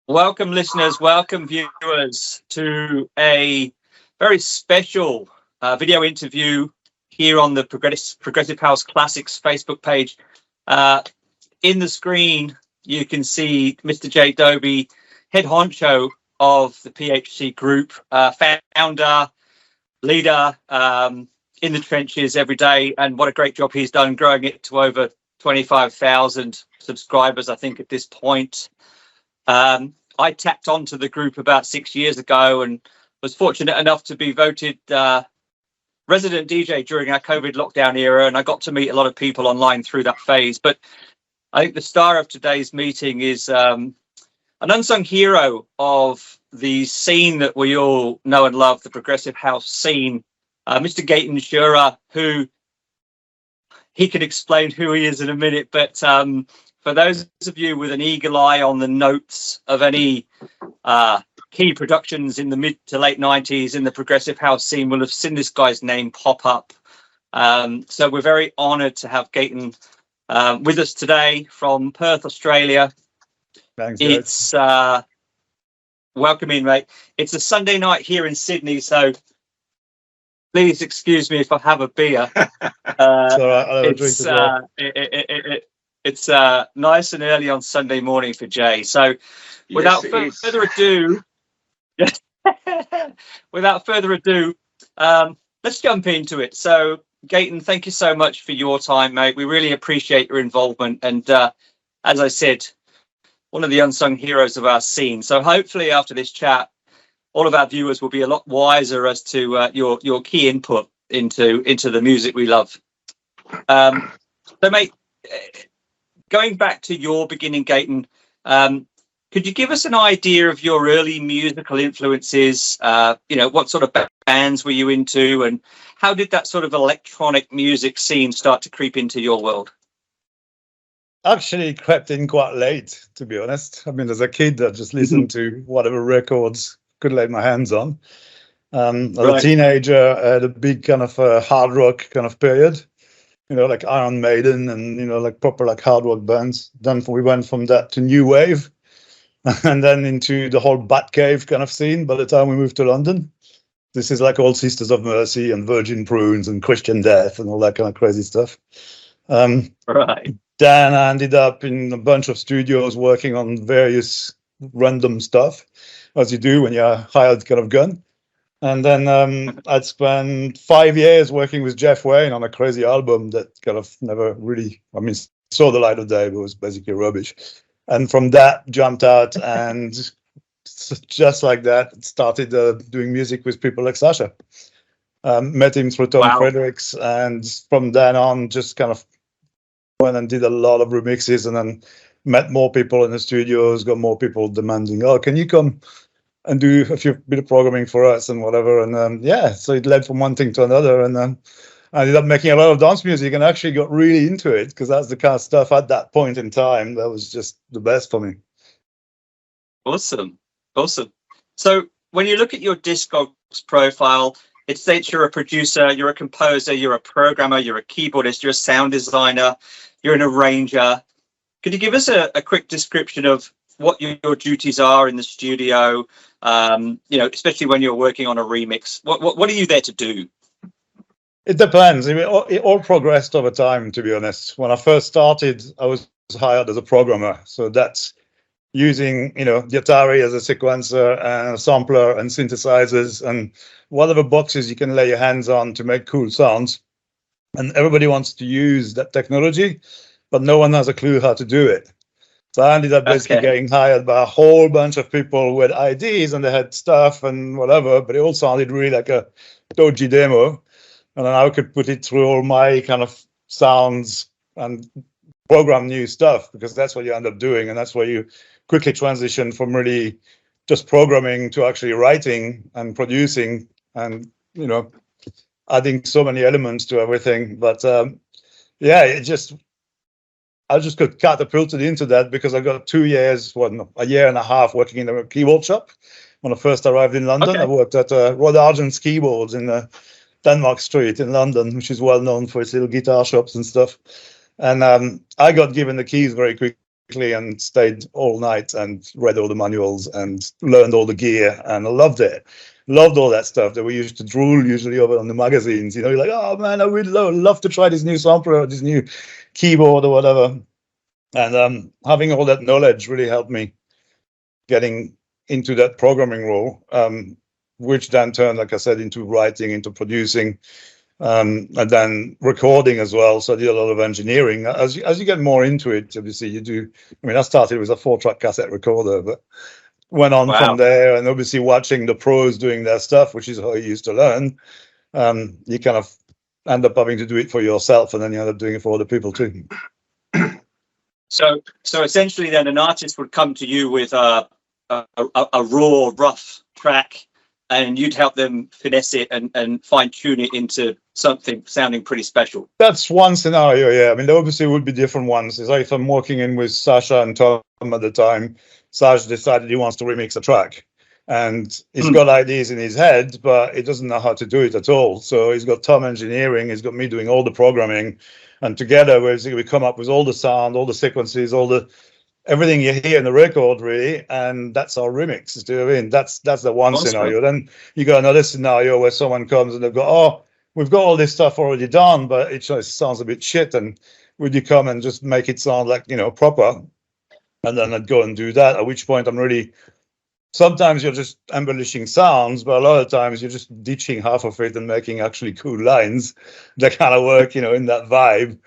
Welcome, listeners. Welcome, viewers, to a very special video interview here on the Progressive House Classics Facebook page. In the screen, you can see Mr. J. Dobie, head honcho of the PHC group, founder, leader in the trenches every day. And what a great job he's done growing it to over 25,000 subscribers, I think, at this point. I tapped onto the group about 6 years ago and was fortunate enough to be voted resident DJ during our COVID lockdown era. And I got to meet a lot of people online through that phase. But I think the star of today's meeting is an unsung hero of the scene that we all know and love, the progressive house scene, Mr. Gaëtan Schurrer, who he can explain who he is in a minute. But for those of you with an eagle eye on the notes of any key productions in the mid to late 90s in the progressive house scene will have seen this guy's name pop up. So we're very honoured to have Gaëtan with us today from Perth, Australia. Thanks, it's welcome in, mate. It's a Sunday night here in Sydney, so please excuse me if I have a beer. It's all right. I'll have a drink as well. It's nice and early on Sunday morning for Jay. So without further ado, let's jump into it. So Gaëtan, thank you so much for your time, mate. We really appreciate your involvement. And as I said, one of the unsung heroes of our scene. So hopefully after this chat, all of our viewers will be a lot wiser as to your key input into the music we love. So mate, going back to your beginning, Gaëtan, could you give us an idea of your early musical influences? What sort of bands were you into, and how did that sort of electronic music scene start to creep into your world? Actually, it crept in quite late, to be honest. I mean, as a kid, I just listened to whatever records could lay my hands on. As a teenager, I had a big kind of hard rock kind of period. Like Iron Maiden and, like proper like hard rock bands. Then we went from that to new wave and then into the whole Batcave kind of scene by the time we moved to London. This is like all Sisters of Mercy and Virgin Prunes and Christian Death and all that kind of crazy stuff. Then I ended up in a bunch of studios working on various random stuff, as you do when you're a hired kind of gun. And then I'd spent 5 years working with Jeff Wayne on a crazy album that kind of never really, saw the light of day, but was basically rubbish. And from that, jumped out and just like that, started doing music with people like Sasha. Met him through Tom Fredericks, and from then on, just kind of went and did a lot of remixes, and then met more people in the studios, got more people demanding, oh, can you come and do a bit of programming for us and whatever. And so it led from one thing to another. And then I ended up making a lot of dance music and actually got really into it because that's the kind of stuff at that point in time that was just the best for me. Awesome. So when you look at your Discogs profile, it states you're a producer, you're a composer, you're a programmer, you're a keyboardist, you're a sound designer, you're an arranger. Could you give us a quick description of what your duties are in the studio, especially when you're working on a remix? What are you there to do? It depends. It all progressed over time, to be honest. When I first started, I was hired as a programmer. So that's using, the Atari as a sequencer and a sampler and synthesizers and whatever boxes you can lay your hands on to make cool sounds. And everybody wants to use that technology, but no one has a clue how to do it. So I ended up basically getting hired by a whole bunch of people who had ideas and they had stuff and whatever, but it all sounded really like a dodgy demo. And then I could put it through all my kind of sounds and program new stuff, because that's what you end up doing. And that's where you quickly transition from really just programming to actually writing and producing and, adding so many elements to everything. But I just got catapulted into that because I got 2 years, a year and a half working in a keyboard shop. When I first arrived in London, I worked at Rod Argent's Keyboards in Denmark Street in London, which is well known for its little guitar shops and stuff. And I got given the keys very quickly and stayed all night and read all the manuals and learned all the gear, and I loved it. Loved all that stuff that we used to drool usually over on the magazines. You're like, oh man, I would love to try this new sampler or this new keyboard or whatever. And having all that knowledge really helped me getting into that programming role, which then turned, like I said, into writing, into producing, and then recording as well. So I did a lot of engineering. As you get more into it, obviously you do. I mean, I started with a 4-track cassette recorder, but went on from there, and obviously watching the pros doing their stuff, which is how you used to learn. You kind of end up having to do it for yourself, and then you end up doing it for other people too. So essentially, then an artist would come to you with a raw, rough track, and you'd help them finesse it and fine tune it into something sounding pretty special. That's one scenario, yeah. I mean, there obviously would be different ones. It's like if I'm working in with Sasha and Tom at the time, Sasha decided he wants to remix a track, and he's got ideas in his head, but he doesn't know how to do it at all. So he's got Tom engineering, he's got me doing all the programming, and together we come up with all the sound, all the sequences, everything you hear in the record, really, and that's our remix. Do you know what I mean? That's the one scenario. Then you got another scenario where someone comes and they've got, oh, we've got all this stuff already done, but it just sounds a bit shit, and would you come and just make it sound like, proper? And then I'd go and do that, at which point sometimes you're just embellishing sounds, but a lot of times you're just ditching half of it and making actually cool lines that kind of work, in that vibe.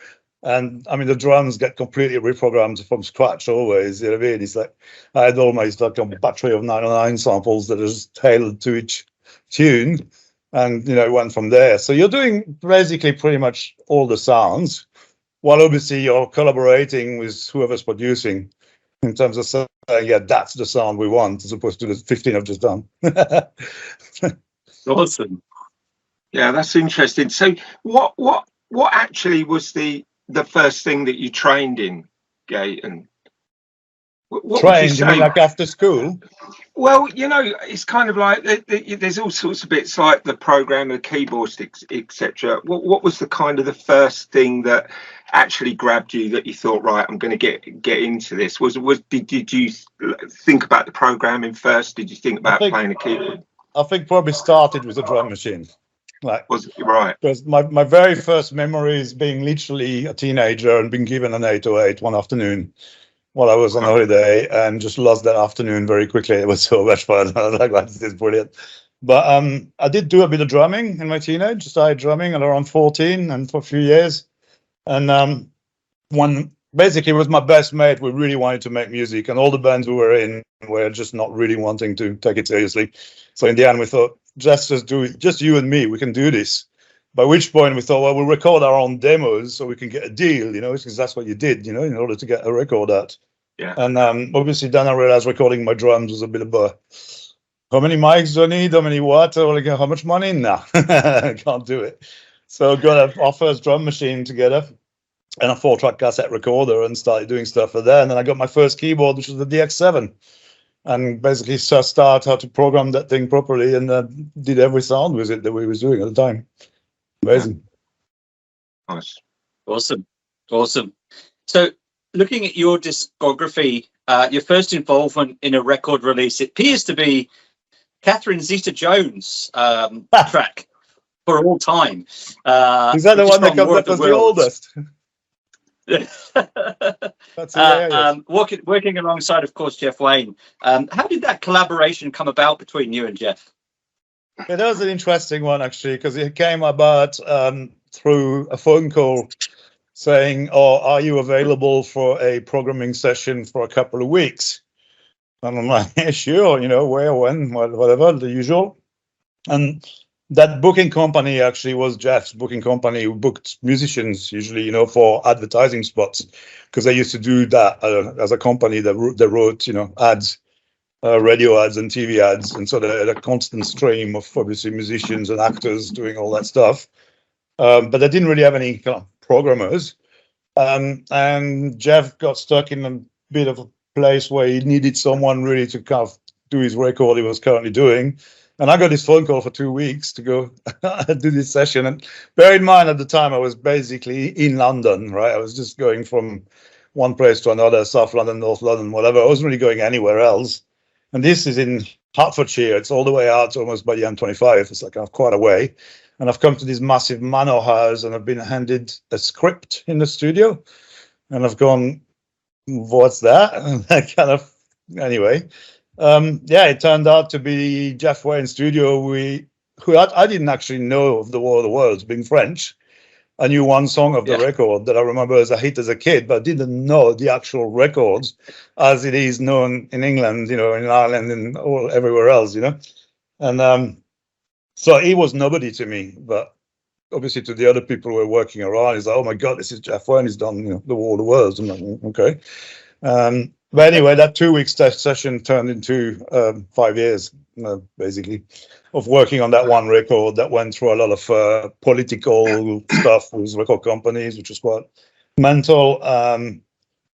And I mean, the drums get completely reprogrammed from scratch always. You know what I mean? It's like I had almost like a battery of 909 samples that are just tailored to each tune, and it went from there. So you're doing basically pretty much all the sounds, while obviously you're collaborating with whoever's producing in terms of saying, yeah, that's the sound we want, as opposed to the 15 I've just done. Awesome. Yeah, that's interesting. So what actually was the first thing that you trained in, Gaëtan? What trained? You mean like after school? Well, it's kind of like there's all sorts of bits like the program, the keyboard, etc. What was the first thing that actually grabbed you, that you thought, right, I'm going to get into this? Did you think about the programming first? Did you think about playing a keyboard? I think probably started with a drum machine. Was right? Because my very first memory is being literally a teenager and being given an 808 one afternoon while I was on holiday, and just lost that afternoon very quickly. It was so much fun. I was like, this is brilliant. But I did do a bit of drumming in my teenage. Started drumming at around 14, and for a few years. And one basically was my best mate. We really wanted to make music, and all the bands we were in were just not really wanting to take it seriously. So in the end, we thought, just do it, just you and me. We can do this. By which point we thought, well, we'll record our own demos so we can get a deal, because that's what you did, in order to get a record out. Yeah. And obviously then I realized recording my drums was a bit of how many mics do I need? How many what? How much money? Nah, I can't do it. So got our first drum machine together and a 4-track cassette recorder, and started doing stuff for that. And then I got my first keyboard, which was the DX7. And basically start how to program that thing properly, and did every sound with it that we was doing at the time. Amazing. Nice. Awesome. So looking at your discography, your first involvement in a record release, it appears to be Catherine Zeta-Jones track for all time. Is that the one that comes up as the oldest? That's hilarious. Working alongside, of course, Jeff Wayne. How did that collaboration come about between you and Jeff? Yeah, that was an interesting one, actually, because it came about through a phone call saying, oh, are you available for a programming session for a couple of weeks? And I'm like, yeah, sure, where, when, whatever, the usual. And that booking company actually was Jeff's booking company, who booked musicians usually, for advertising spots, because they used to do that as a company that wrote, ads. Radio ads and TV ads, and so they had a constant stream of obviously musicians and actors doing all that stuff, but they didn't really have any kind of programmers, and Jeff got stuck in a bit of a place where he needed someone really to kind of do his record he was currently doing, and I got this phone call for 2 weeks to go do this session. And bear in mind, at the time I was basically in London, right? I was just going from one place to another, South London, North London, whatever. I wasn't really going anywhere else. And this is in Hertfordshire. It's all the way out almost by the M25. It's like quite a way. And I've come to this massive manor house and I've been handed a script in the studio. And I've gone, what's that? And that kind of, anyway. It turned out to be Jeff Wayne's studio. Who I didn't actually know of the War of the Worlds, being French. I knew one song of the record that I remember as a hit as a kid, but I didn't know the actual records as it is known in England, in Ireland and everywhere else, And so he was nobody to me, but obviously to the other people who were working around, he's like, oh my God, this is Jeff Wayne, he's done, the War of the Worlds. I'm like, okay. But anyway, that 2 week session turned into 5 years, basically, of working on that one record that went through a lot of political stuff with record companies, which was quite mental,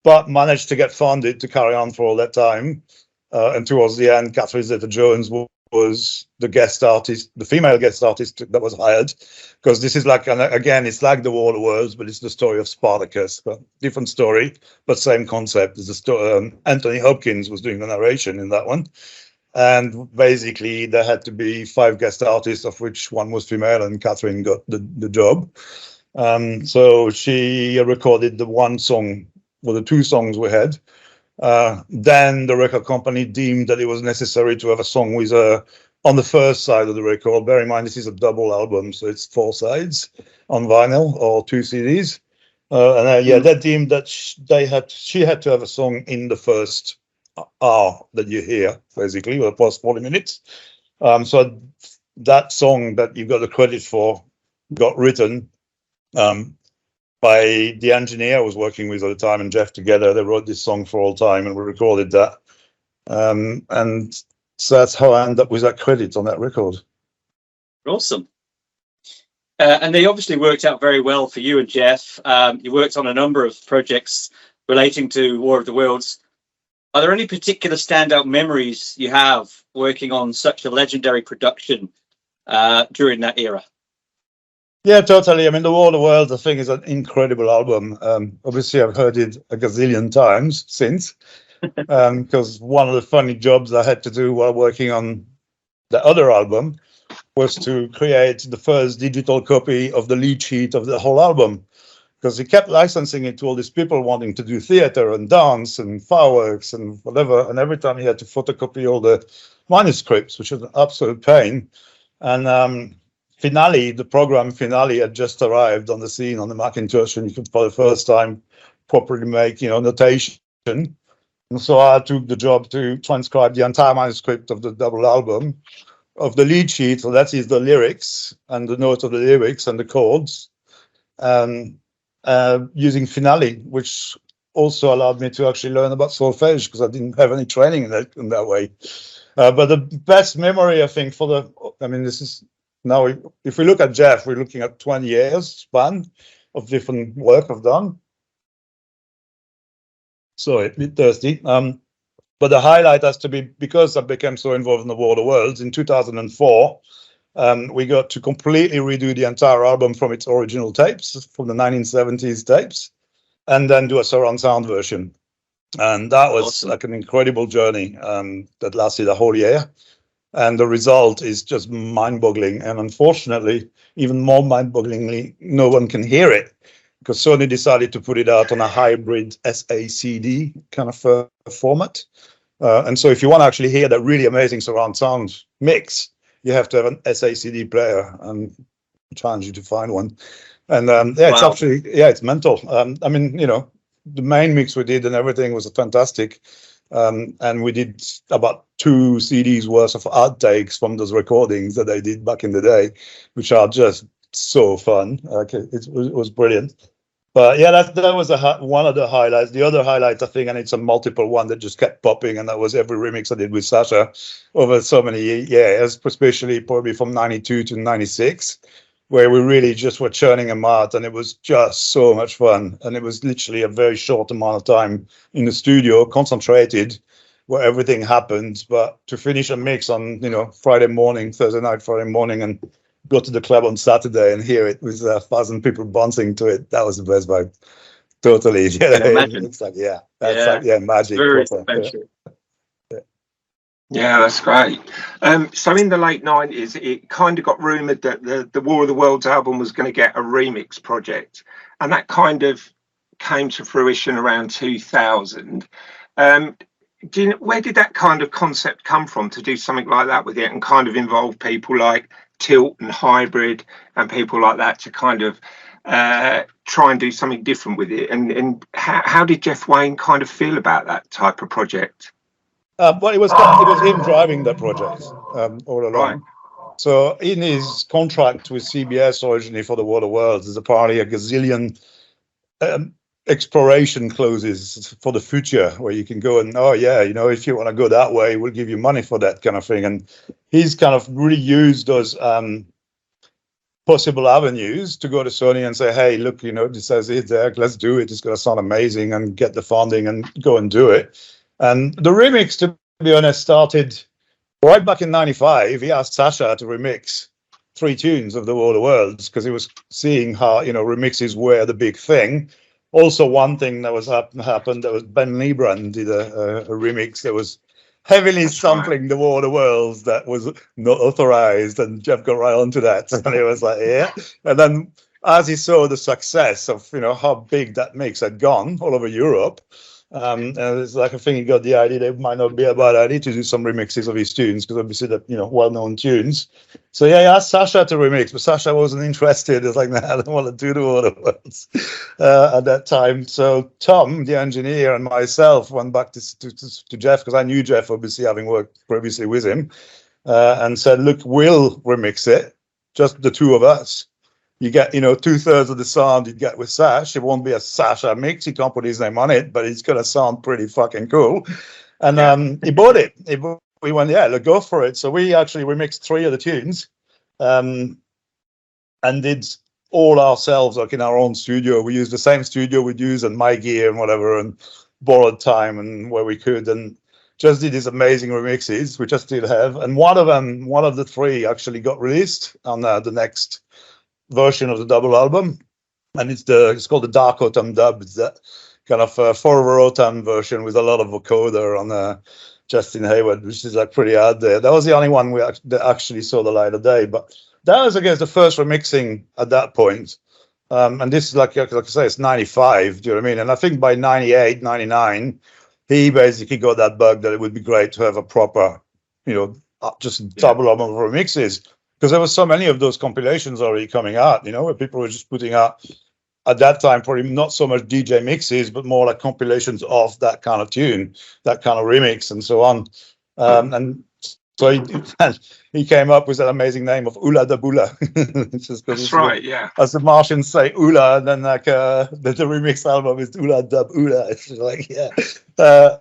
but managed to get funded to carry on for all that time. And towards the end, Catherine Zeta-Jones was the guest artist, the female guest artist that was hired, because this is like, again, it's like the War of the Worlds, but it's the story of Spartacus, but different story, but same concept. As the story. Anthony Hopkins was doing the narration in that one, and basically there had to be 5 guest artists, of which one was female, and Catherine got the job. So she recorded the one song, or the 2 songs we had. Then the record company deemed that it was necessary to have a song with on the first side of the record. Bear in mind, this is a double album, so it's 4 sides on vinyl or 2 CDs. They deemed that she had to have a song in the first hour that you hear, basically, or the first 40 minutes. So that song that you got the credit for got written by the engineer I was working with at the time and Jeff together. They wrote this song for all time and we recorded that. And so that's how I ended up with that credit on that record. Awesome. And they obviously worked out very well for you and Jeff. You worked on a number of projects relating to War of the Worlds. Are there any particular standout memories you have working on such a legendary production during that era? Yeah, totally. I mean, The War of the Worlds, I think, is an incredible album. Obviously, I've heard it a gazillion times since, because one of the funny jobs I had to do while working on the other album was to create the first digital copy of the lead sheet of the whole album, because he kept licensing it to all these people wanting to do theater and dance and fireworks and whatever. And every time he had to photocopy all the manuscripts, which was an absolute pain. And the program Finale had just arrived on the scene on the Macintosh, and you could for the first time properly make, notation. And so I took the job to transcribe the entire manuscript of the double album of the lead sheet. So that is the lyrics and the notes of the lyrics and the chords, using Finale, which also allowed me to actually learn about solfege because I didn't have any training in that way. But the best memory, I think, this is, now, if we look at Jeff, we're looking at 20 years span of different work I've done. Sorry, a bit thirsty. But the highlight has to be, because I became so involved in the War of the Worlds, in 2004, we got to completely redo the entire album from its original tapes, from the 1970s tapes, and then do a surround sound version. And that was awesome. Like an incredible journey that lasted a whole year. And the result is just mind-boggling. And unfortunately, even more mind-bogglingly, no one can hear it, because Sony decided to put it out on a hybrid SACD kind of format. And so if you want to actually hear that really amazing surround sound mix, you have to have an SACD player, and I challenge you to find one. And it's actually, it's mental. The main mix we did and everything was fantastic. And we did about 2 CDs worth of outtakes from those recordings that I did back in the day, which are just so fun. It was brilliant. But yeah, that was one of the highlights. The other highlight, I think, and it's a multiple one that just kept popping, and that was every remix I did with Sasha over so many years, especially probably from 92 to 96, where we really just were churning them out, and it was just so much fun. And it was literally a very short amount of time in the studio, concentrated, where everything happened. But to finish a mix on, Thursday night, Friday morning, and go to the club on Saturday and hear it with 1,000 people bouncing to it, that was the best vibe. Totally. Yeah, can imagine. it's like that's magic. Very Proper. special. Yeah, that's great. So in the late 90s, it kind of got rumoured that the War of the Worlds album was going to get a remix project, and that kind of came to fruition around 2000. Where did that kind of concept come from to do something like that with it and kind of involve people like Tilt and Hybrid and people like that to kind of try and do something different with it? And how did Jeff Wayne kind of feel about that type of project? Well, it was him driving that project all along. Right. So in his contract with CBS originally for the War of the Worlds, there's apparently a gazillion exploration clauses for the future where you can go and, if you want to go that way, we'll give you money for that kind of thing. And he's kind of really used those possible avenues to go to Sony and say, hey, look, this says it there, let's do it. It's going to sound amazing, and get the funding and go and do it. And the remix, to be honest, started right back in 95. He asked Sasha to remix 3 tunes of the War of the Worlds because he was seeing how, remixes were the big thing. Also, one thing that was happened that was Ben Liebran did a remix that was heavily sampling the War of the Worlds that was not authorized, and Jeff got right onto that. And he was like, yeah. And then as he saw the success of, how big that mix had gone all over Europe, and it's like, I think he got the idea that it might not be a bad idea to do some remixes of his tunes, because obviously they're, well-known tunes. So yeah, he asked Sasha to remix, but Sasha wasn't interested. It's like, nah, I don't want to do the War of the Worlds at that time. So Tom, the engineer, and myself went back to Jeff, because I knew Jeff, obviously, having worked previously with him, and said, look, we'll remix it, just the 2 of us. You get, 2/3 of the sound you get with Sash. It won't be a Sasha mix. He can't put his name on it, but it's going to sound pretty fucking cool. And he bought it. We went, yeah, look, go for it. So we actually remixed 3 of the tunes and did all ourselves, like in our own studio. We used the same studio we'd use and my gear and whatever, and borrowed time and where we could, and just did these amazing remixes, which I still have. And one of the 3 actually got released on the next version of the double album, and it's called the Dark Autumn Dub. It's that kind of Forever Autumn version with a lot of vocoder on Justin Hayward, which is like pretty out there. That was the only one that actually saw the light of day, but that was, I guess, the first remixing at that point. And this is like I say, it's 95, do you know what I mean? And I think by 98, 99, he basically got that bug that it would be great to have a proper, just double album of remixes. Because there were so many of those compilations already coming out, where people were just putting out, at that time, probably not so much DJ mixes, but more like compilations of that kind of tune, that kind of remix, and so on. And so he came up with that amazing name of Ula da Bula. That's right, yeah. As the Martians say Ula, and then like the remix album is Ula Dub Ula. It's like, yeah.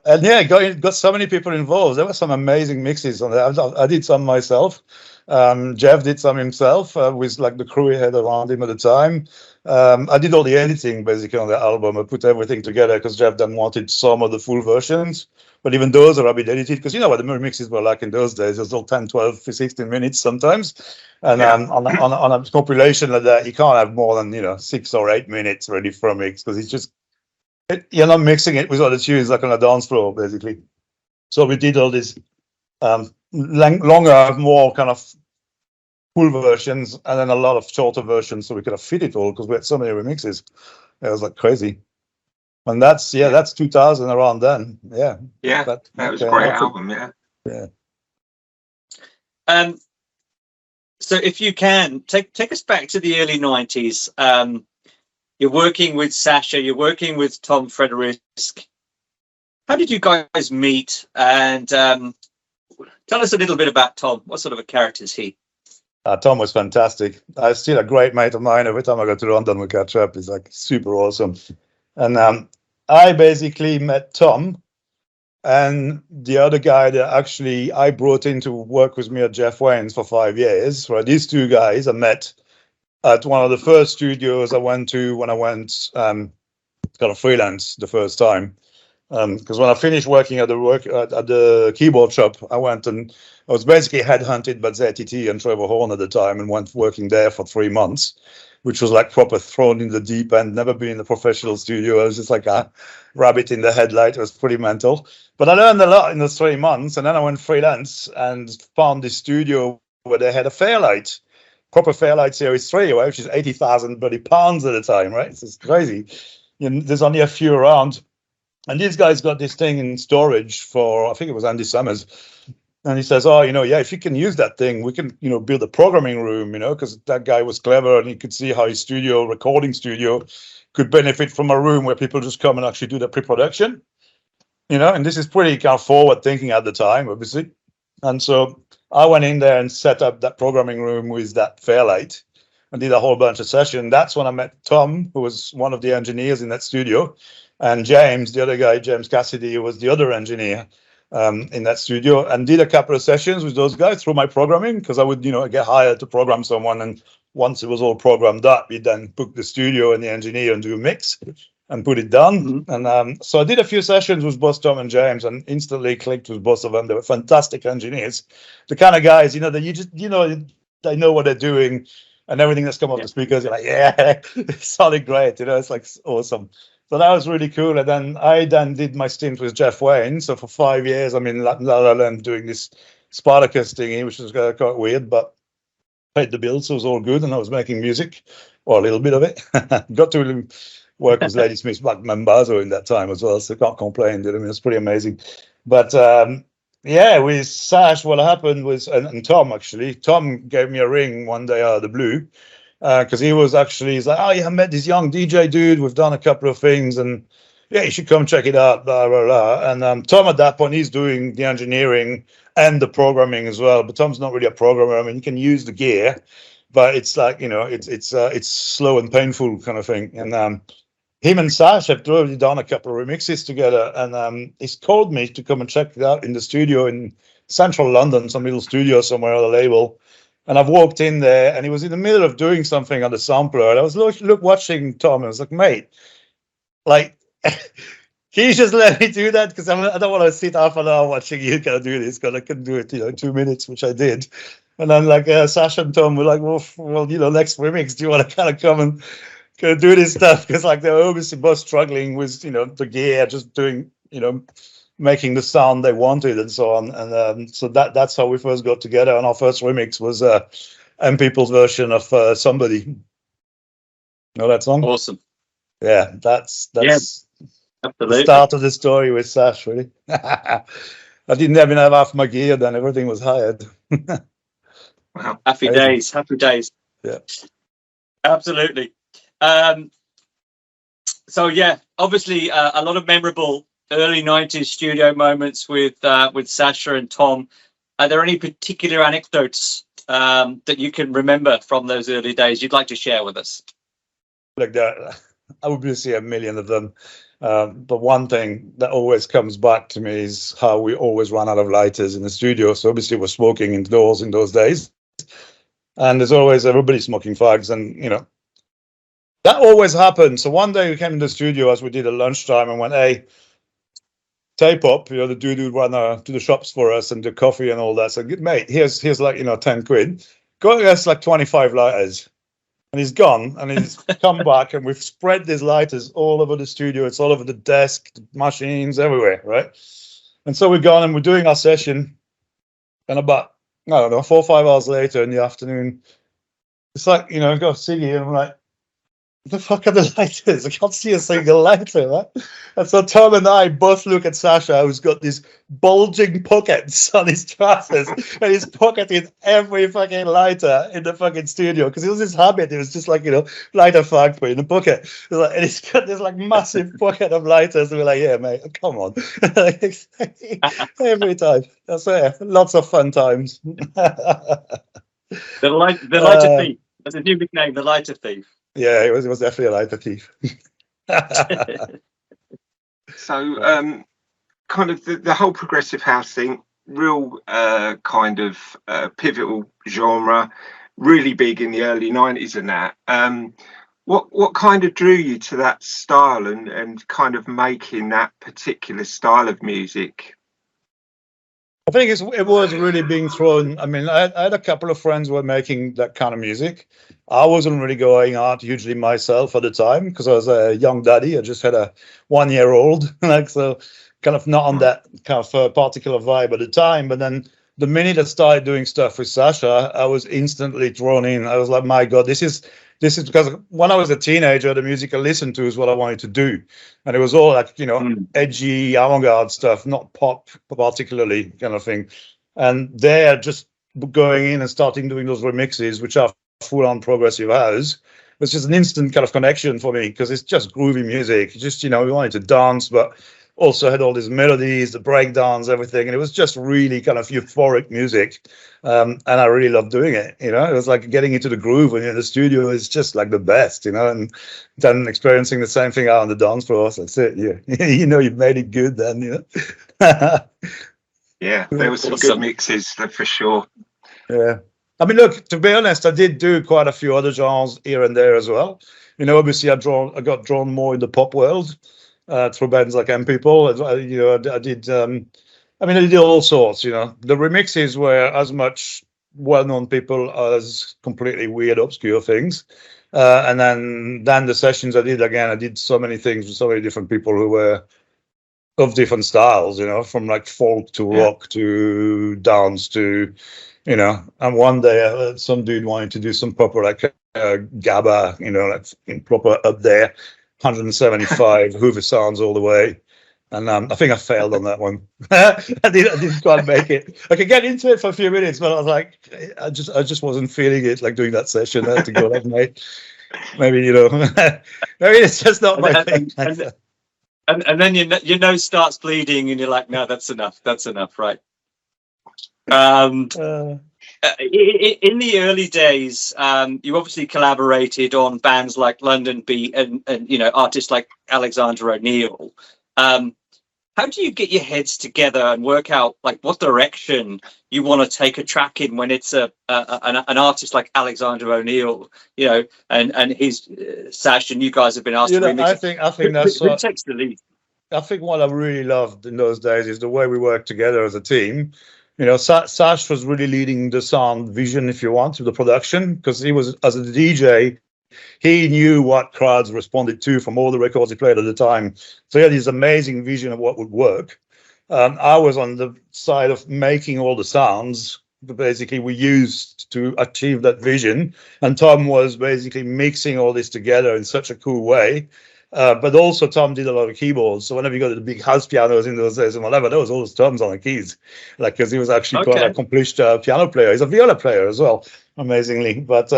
And yeah, got so many people involved. There were some amazing mixes on there. I did some myself. Jeff did some himself with like the crew he had around him at the time. I did all the editing basically on the album. I put everything together because Jeff then wanted some of the full versions. But even those are a bit edited, because you know what the remixes were like in those days. It was all 10, 12, 16 minutes sometimes. And on a compilation like that, you can't have more than 6 or 8 minutes ready for a mix, because it's just you're not mixing it with other tunes like on a dance floor basically. So we did all these longer, more kind of full versions, and then a lot of shorter versions, so we could have fit it all, because we had so many remixes. It was like crazy. And that's 2000, around then. Yeah that was a great album. So if you can take us back to the early 90s. You're working with Sasha, you're working with Tom Frederick. How did you guys meet? And tell us a little bit about Tom. What sort of a character is he? Tom was fantastic. He's still a great mate of mine. Every time I go to London, we catch up. He's like super awesome. And I basically met Tom, and the other guy that actually I brought in to work with me at Jeff Wayne's for 5 years. Right, these 2 guys I met at one of the first studios I went to when I went kind of freelance the first time. Because when I finished working at the keyboard shop, I went and I was basically headhunted by ZTT and Trevor Horn at the time, and went working there for 3 months. which was like proper thrown in the deep end, never been in a professional studio. I was just like a rabbit in the headlight. It was pretty mental. But I learned a lot in those 3 months, and then I went freelance and found this studio where they had a Fairlight, proper Fairlight Series 3, right, which is 80,000 bloody pounds at the time, right? It's just crazy. There's only a few around. And these guys got this thing in storage for, I think it was Andy Summers. And he says, oh, yeah, if you can use that thing, we can, build a programming room, because that guy was clever and he could see how his recording studio could benefit from a room where people just come and actually do the pre-production, and this is pretty kind of forward thinking at the time, obviously. And so I went in there and set up that programming room with that Fairlight and did a whole bunch of sessions. That's when I met Tom, who was one of the engineers in that studio, and James, the other guy, James Cassidy, who was the other engineer in that studio, and did a couple of sessions with those guys through my programming, because I would, get hired to program someone, and once it was all programmed up, you then book the studio and the engineer and do a mix and put it done. Mm-hmm. And so I did a few sessions with both Tom and James, and instantly clicked with both of them. They were fantastic engineers, the kind of guys, that you just, they know what they're doing, and everything that's come off the speakers, you're like, yeah, it sounded great, it's like awesome. So that was really cool. And then I did my stint with Jeff Wayne. So for 5 years, I'm in La La Land doing this Spartacus thingy, which was quite weird, but paid the bills, so it was all good. And I was making music, or a little bit of it. Got to work with Ladysmith's Black Mambazo in that time as well, so I can't complain. I mean, it's pretty amazing. But with Sash, what happened was, and Tom actually, Tom gave me a ring one day out of the blue. Because he's like, oh yeah, I met this young DJ dude. We've done a couple of things, and yeah, you should come check it out. Blah blah blah. And Tom at that point, he's doing the engineering and the programming as well. But Tom's not really a programmer. I mean, he can use the gear, but it's like it's slow and painful kind of thing. And him and Sasha have already done a couple of remixes together, and he's called me to come and check it out in the studio in central London, some little studio somewhere on the label. And I've walked in there, and he was in the middle of doing something on the sampler. And I was watching Tom, and I was like, mate, like, can you just let me do that? Because I don't want to sit half an hour watching you kind of do this, because I can do it, 2 minutes, which I did. And then like Sasha and Tom were like, well, next remix, do you want to kind of come and kind of do this stuff? Because like they were obviously both struggling with, the gear, just doing, making the sound they wanted and so on. And so that's how we first got together. And our first remix was M People's version of Somebody. You know that song? Awesome. Yeah, that's absolutely the start of the story with Sash, really. I didn't even have half my gear then. Everything was hired. Wow. Happy days. Yeah. Absolutely. So yeah, obviously a lot of memorable early 90s studio moments with Sasha and Tom. Are there any particular anecdotes that you can remember from those early days you'd like to share with us? Like that, I would say a million of them. But one thing that always comes back to me is how we always run out of lighters in the studio. So obviously we're smoking indoors in those days. And there's always everybody smoking fags, and that always happened. So one day we came in the studio as we did at lunchtime and went, hey, tape up, the dude who'd run to the shops for us and the coffee and all that. So, mate, here's like 10 quid. Go and get like 25 lighters. And he's gone, and he's come back, and we've spread these lighters all over the studio. It's all over the desk, the machines, everywhere, right? And so we're gone and we're doing our session. And about, 4 or 5 hours later in the afternoon, it's like, go Siggy, and I'm like, the fuck are the lighters? I can't see a single lighter, right? And so Tom and I both look at Sasha, who's got these bulging pockets on his trousers, and he's pocketing every fucking lighter in the fucking studio, because it was his habit. It was just like, light a fag for in the pocket. And he's got this like massive pocket of lighters, and we're like, yeah, mate, come on. Every time. So lots of fun times. The lighter thief. That's a new nickname, the lighter thief. Yeah, it was definitely a lighter thief. So, kind of the whole progressive house thing, real kind of pivotal genre, really big in the early 90s and that. What kind of drew you to that style and kind of making that particular style of music? I think it was really being thrown. I mean, I had a couple of friends who were making that kind of music. I wasn't really going out hugely myself at the time because I was a young daddy. I just had a 1-year-old, like, so kind of not on that kind of particular vibe at the time. But then the minute I started doing stuff with Sasha, I was instantly drawn in. I was like, my God, this is because when I was a teenager, the music I listened to is what I wanted to do. And it was all like, edgy, avant-garde stuff, not pop particularly kind of thing. And they're just going in and starting doing those remixes, which are full-on progressive house. It's just an instant kind of connection for me because it's just groovy music. Just, we wanted to dance, but also had all these melodies, the breakdowns, everything. And it was just really kind of euphoric music. And I really loved doing it. It was like getting into the groove when you're in the studio is just like the best, and then experiencing the same thing out on the dance floor. So that's it. Yeah. You've made it good then, Yeah, there was some good mixes for sure. Yeah. I mean, look, to be honest, I did do quite a few other genres here and there as well. Obviously I got drawn more in the pop world. Through bands like M People, I did. I did all sorts. The remixes were as much well-known people as completely weird, obscure things. And then the sessions I did so many things with so many different people who were of different styles. From like folk to rock to dance to, And one day some dude wanted to do some proper like gabba, like in proper up there. 175 Hoover sounds all the way, and I think I failed on that one. I didn't quite make it. I could get into it for a few minutes, but I was like, I just wasn't feeling it. Like doing that session, I had to go, mate. Maybe maybe it's just not my thing. And then your nose starts bleeding, and you're like, no, that's enough. That's enough, right? In the early days, you obviously collaborated on bands like London Beat and artists like Alexander O'Neill. How do you get your heads together and work out like what direction you want to take a track in when it's an artist like Alexander O'Neill, and his Sasha, and you guys have been asked to remix? I think that's who takes the lead. I think what I really loved in those days is the way we worked together as a team. Sash was really leading the sound vision, if you want, to the production, because he was, as a DJ, he knew what crowds responded to from all the records he played at the time. So he had this amazing vision of what would work. I was on the side of making all the sounds that basically we used to achieve that vision. And Tom was basically mixing all this together in such a cool way. But also Tom did a lot of keyboards. So whenever you go to the big house pianos in those days and whatever, there was always Tom's on the keys, like, because he was actually quite an accomplished piano player. He's a viola player as well, amazingly. But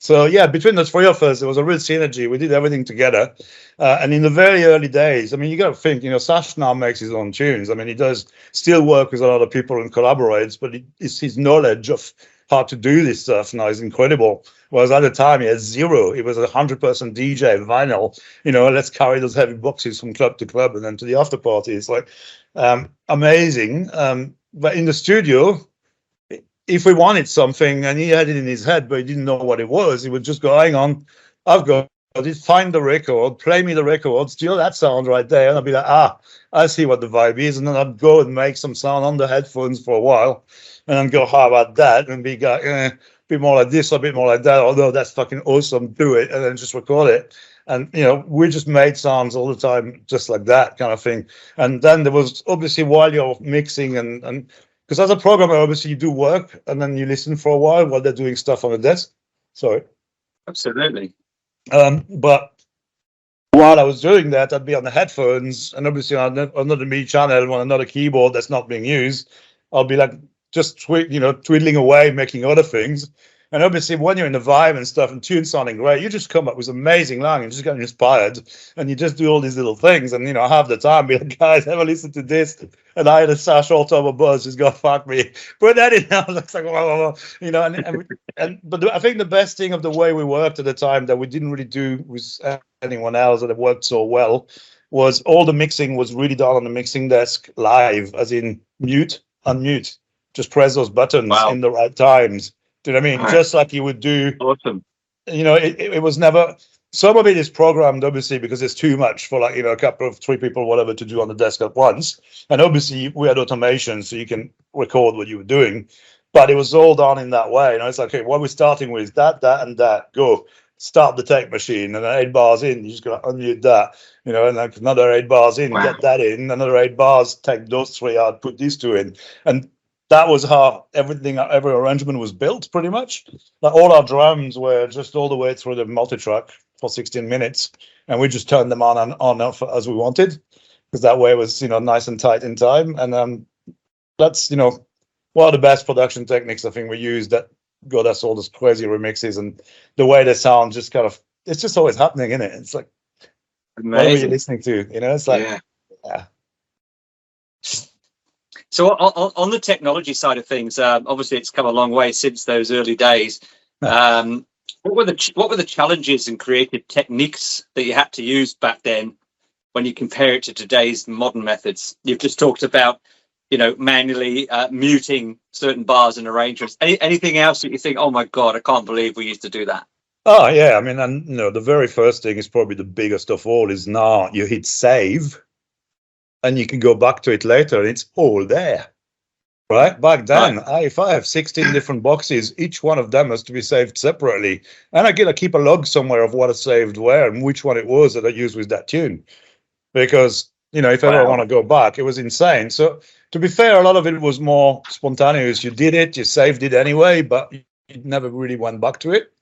so yeah, between the three of us, there was a real synergy. We did everything together. And in the very early days, you got to think, Sash now makes his own tunes. He does still work with a lot of people and collaborates, but it's his knowledge of how to do this stuff now is incredible. Whereas at the time he had zero. He was a 100% DJ vinyl. Let's carry those heavy boxes from club to club and then to the after party. It's like amazing. But in the studio, if we wanted something and he had it in his head, but he didn't know what it was, he would just go, hang on, I've got it, find the record, play me the record, steal that sound right there. And I'd be like, I see what the vibe is. And then I'd go and make some sound on the headphones for a while and then go, how about that? And be like, a bit more like this, a bit more like that. Although that's fucking awesome, do it. And then just record it. And, we just made sounds all the time, just like that kind of thing. And then there was obviously while you're mixing and because as a programmer, obviously you do work and then you listen for a while they're doing stuff on the desk. Sorry. Absolutely. But while I was doing that, I'd be on the headphones and obviously on another MIDI channel on another keyboard that's not being used. I'll be like just twiddling away, making other things. And obviously, when you're in the vibe and stuff and tunes sounding great, you just come up with amazing line and just get inspired. And you just do all these little things. And, half the time, be like, guys, ever listen to this? And I had a Sash all over buzz, just go, fuck me. Put that in. I was like, whoa. But I think the best thing of the way we worked at the time that we didn't really do with anyone else that it worked so well was all the mixing was really done on the mixing desk live, as in mute, unmute. Just press those buttons in the right times. Do you know what I mean? Just like you would do. Awesome. It was never. some of it is programmed, obviously, because there's too much for like, a couple of 3 people, whatever, to do on the desk at once. And obviously we had automation, so you can record what you were doing, but it was all done in that way. It's like, okay, what we're starting with is that, and that, go. Start the tape machine, and then 8 bars in, you just gotta unmute that, and like another 8 bars in, Wow. get that in, another 8 bars, take those 3 out, put these 2 in. And that was how every arrangement was built, pretty much. Like all our drums were just all the way through the multi-track for 16 minutes, and we just turned them on and off as we wanted, because that way it was, nice and tight in time. And that's, one of the best production techniques I think we used that got us all those crazy remixes, and the way they sound just kind of, it's just always happening, isn't it? It's like, Amazing. what are you listening to? It's like, yeah. So on the technology side of things, obviously it's come a long way since those early days. What were the challenges and creative techniques that you had to use back then when you compare it to today's modern methods? You've just talked about, manually muting certain bars and arrangements. Anything else that you think, oh my God, I can't believe we used to do that? Oh yeah, I mean, and the very first thing is probably the biggest of all is now you hit save, and you can go back to it later, and it's all there. Right? Back then, if I have 16 different boxes, each one of them has to be saved separately, and I gotta keep a log somewhere of what I saved where and which one it was that I used with that tune, because if ever I want to go back, it was insane. So to be fair, a lot of it was more spontaneous. You did it, you saved it anyway, but you never really went back to it.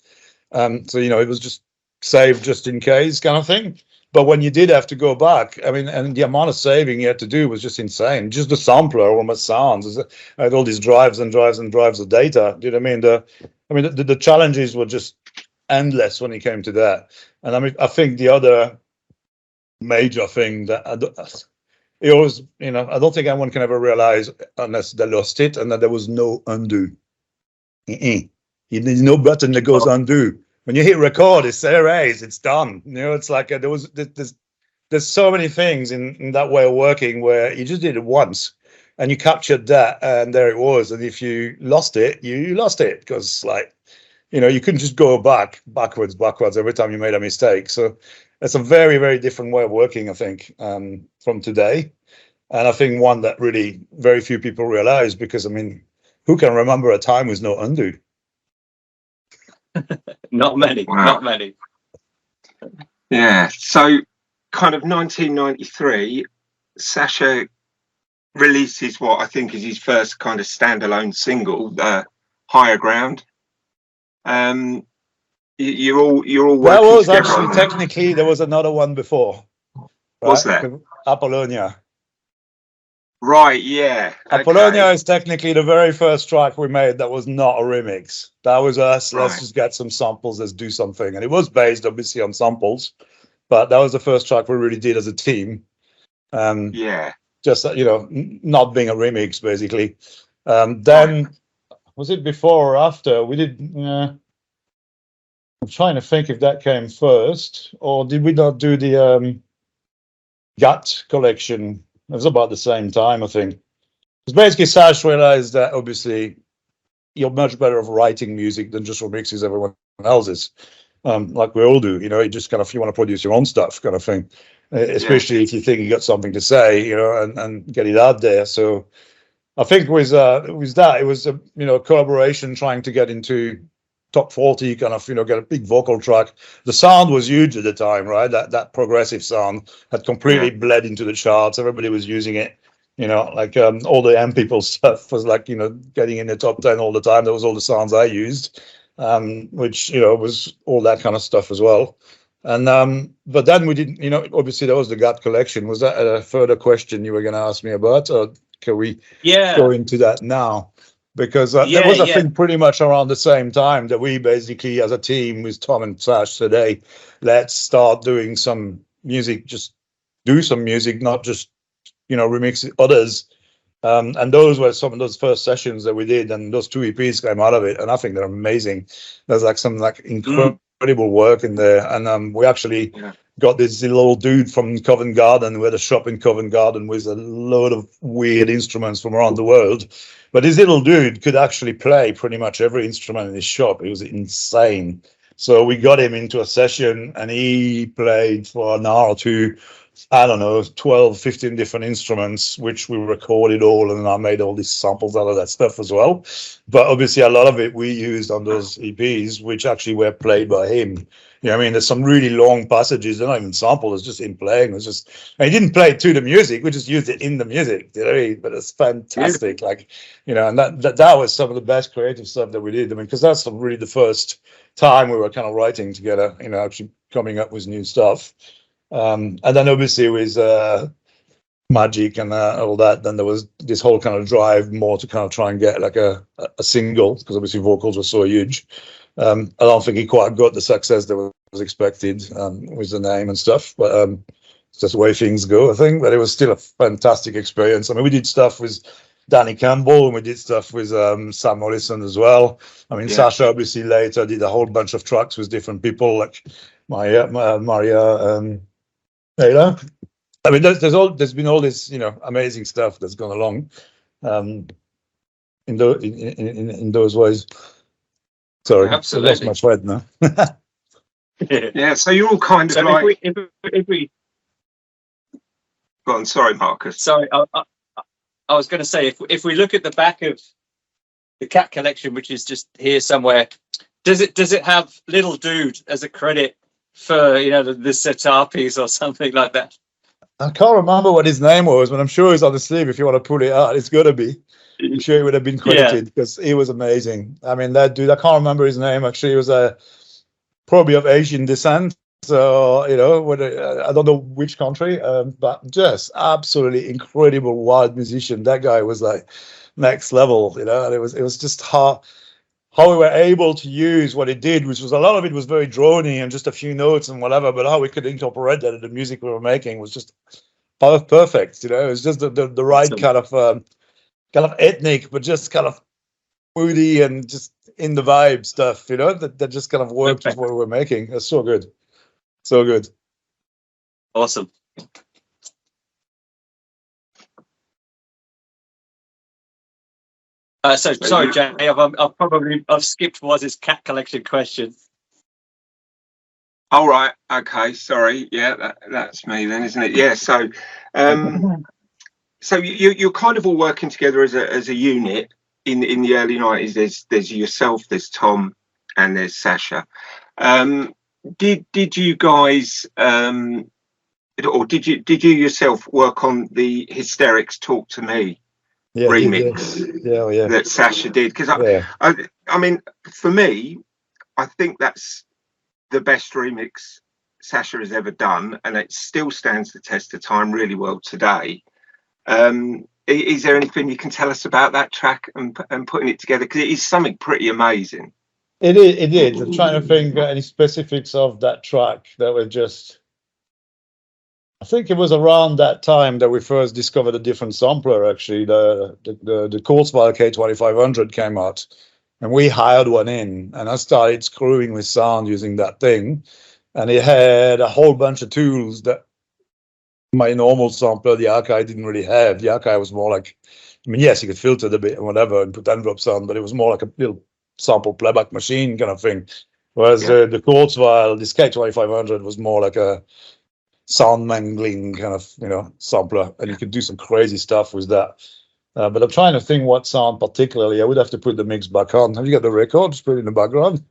So it was just saved just in case kind of thing. But when you did have to go back, I mean, and the amount of saving you had to do was just insane. Just the sampler almost sounds. I had all these drives and drives and drives of data. Do you know what I mean? The challenges were just endless when it came to that. And I mean, I think the other major thing that it was, I don't think anyone can ever realize unless they lost it, and that there was no undo. There's no button that goes undo. When you hit record, it's erase, it's done. It's like there's so many things in that way of working where you just did it once and you captured that, and there it was. And if you lost it, you lost it, because you couldn't just go backwards every time you made a mistake. So it's a very, very different way of working, I think, from today. And I think one that really very few people realize, because, I mean, who can remember a time with no undo? Not many, wow. Not many. Yeah, so kind of 1993, Sasha releases what I think is his first kind of standalone single, Higher Ground. You're all working that was together. Actually technically there was another one before. Right? Was there? Apollonia. Right, yeah. Apollonia is technically the very first track we made that was not a remix. That was us. Right. Let's just get some samples, let's do something. And it was based obviously on samples, but that was the first track we really did as a team. Yeah. Just, not being a remix, basically. Then, was it before or after? We did, I'm trying to think if that came first, or did we not do the GAT collection? It was about the same time, I think. Because basically, Sasha realized that obviously you're much better at writing music than just remixes everyone else's, like we all do. You just kind of, you want to produce your own stuff, kind of thing. Especially if you think you got something to say, and get it out there. So I think with that, it was a collaboration trying to get into top 40, kind of, get a big vocal track. The sound was huge at the time, right? That progressive sound had completely bled into the charts. Everybody was using it, all the M people stuff was like, getting in the top 10 all the time. That was all the sounds I used, which, was all that kind of stuff as well. And, but then we didn't, obviously that was the GAT collection. Was that a further question you were going to ask me about, or can we go into that now? Because that was, I think, pretty much around the same time that we basically, as a team with Tom and Sash today, let's start doing some music, just do some music, not just, remix others. And those were some of those first sessions that we did, and those 2 EPs came out of it. And I think they're amazing. There's some incredible work in there. And we actually got this little dude from Covent Garden. We had a shop in Covent Garden with a load of weird instruments from around the world. But this little dude could actually play pretty much every instrument in his shop. It was insane. So we got him into a session and he played for an hour or two, I don't know, 12, 15 different instruments, which we recorded all, and I made all these samples out of that stuff as well. But obviously a lot of it we used on those EPs, which actually were played by him. You know what I mean? There's some really long passages, they're not even samples, it's just him playing. It's just, and he didn't play it to the music, we just used it in the music, you know what I mean? But it's fantastic. Like, you know, and that was some of the best creative stuff that we did. I mean, because that's really the first time we were kind of writing together, you know, actually coming up with new stuff. And then obviously with Magic and all that, then there was this whole kind of drive more to kind of try and get like a single, because obviously vocals were so huge. I don't think he quite got the success that was expected with the name and stuff, but it's just the way things go, I think. But it was still a fantastic experience. I mean, we did stuff with Danny Campbell, and we did stuff with Sam Morrison as well. I mean, Sasha obviously later did a whole bunch of tracks with different people, like Maria, Taylor. I mean, there's been all this, you know, amazing stuff that's gone along in those ways. Sorry, absolutely. I lost my thread now. Yeah, so you're all kind of So like. if we Go on, sorry, Marcus. sorry, I was going to say, if we look at the back of the cat collection, which is just here somewhere, does it have Little Dude as a credit for, you know, the sitar piece or something like that? I can't remember what his name was, but I'm sure it's on the sleeve. If you want to pull it out, it's got to be. I'm sure he would have been credited because he was amazing. I mean, that dude, I can't remember his name. Actually, he was probably of Asian descent. So, you know, I don't know which country, but just absolutely incredible wild musician. That guy was like next level, you know, and it was just how we were able to use what it did, which was a lot of it was very drony and just a few notes and whatever, but how we could incorporate that in the music we were making was just perfect. You know, it was just the right kind of ethnic, but just kind of moody and just in the vibe stuff, you know, that just kind of worked with what we were making. It's so good. So good. Awesome. So sorry, Jay, I've skipped Waz's cat collection question. All right. Okay. Sorry. Yeah, that's me then, isn't it? Yeah. So, so you're kind of all working together as a unit in the early 90s. There's yourself, there's Tom, and there's Sasha. Did you guys or did you yourself work on the Hysterics Talk to Me remix that Sasha did? Because I mean, for me, I think that's the best remix Sasha has ever done, and it still stands the test of time really well today. Is there anything you can tell us about that track and putting it together? Because it is something pretty amazing. It is. I'm trying to think any specifics of that track that were just. I think it was around that time that we first discovered a different sampler. Actually, the Kurzweil K2500 came out, and we hired one in, and I started screwing with sound using that thing, and it had a whole bunch of tools that my normal sampler, the Archive, didn't really have. The Archive was more like, I mean, yes, you could filter it a bit and whatever and put envelopes on, but it was more like a little sample playback machine kind of thing. Whereas the Kurzweil, this K2500 was more like a sound mangling kind of, you know, sampler, and you could do some crazy stuff with that. But I'm trying to think what sound particularly. I would have to put the mix back on. Have you got the record? Just put it in the background.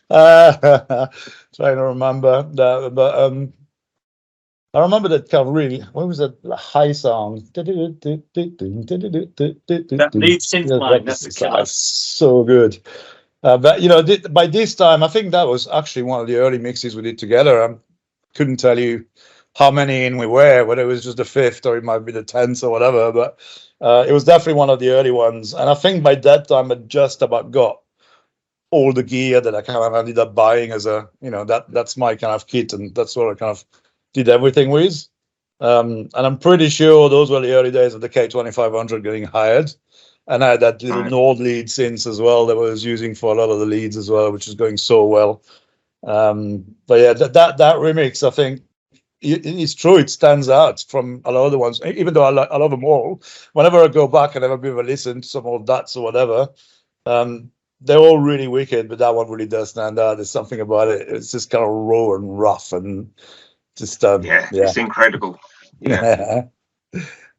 Trying to remember that, but I remember that kind of really. What was that high sound? That lead synth line. That's so good. But you know, by this time, I think that was actually one of the early mixes we did together. I couldn't tell you how many in we were, whether it was just the 5th or it might be the 10th or whatever. But it was definitely one of the early ones. And I think by that time, I just about got all the gear that I kind of ended up buying as a, you know, that's my kind of kit, and that's what I kind of did everything with. And I'm pretty sure those were the early days of the K2500 getting hired. And I had that little Nord lead synth as well that I was using for a lot of the leads as well, which is going so well. But yeah, that remix, I think it's true. It stands out from a lot of the ones, even though I love them all. Whenever I go back and have a bit of a listen to some old Dats or whatever, they're all really wicked, but that one really does stand out. There's something about it. It's just kind of raw and rough and just Yeah, it's incredible. Yeah.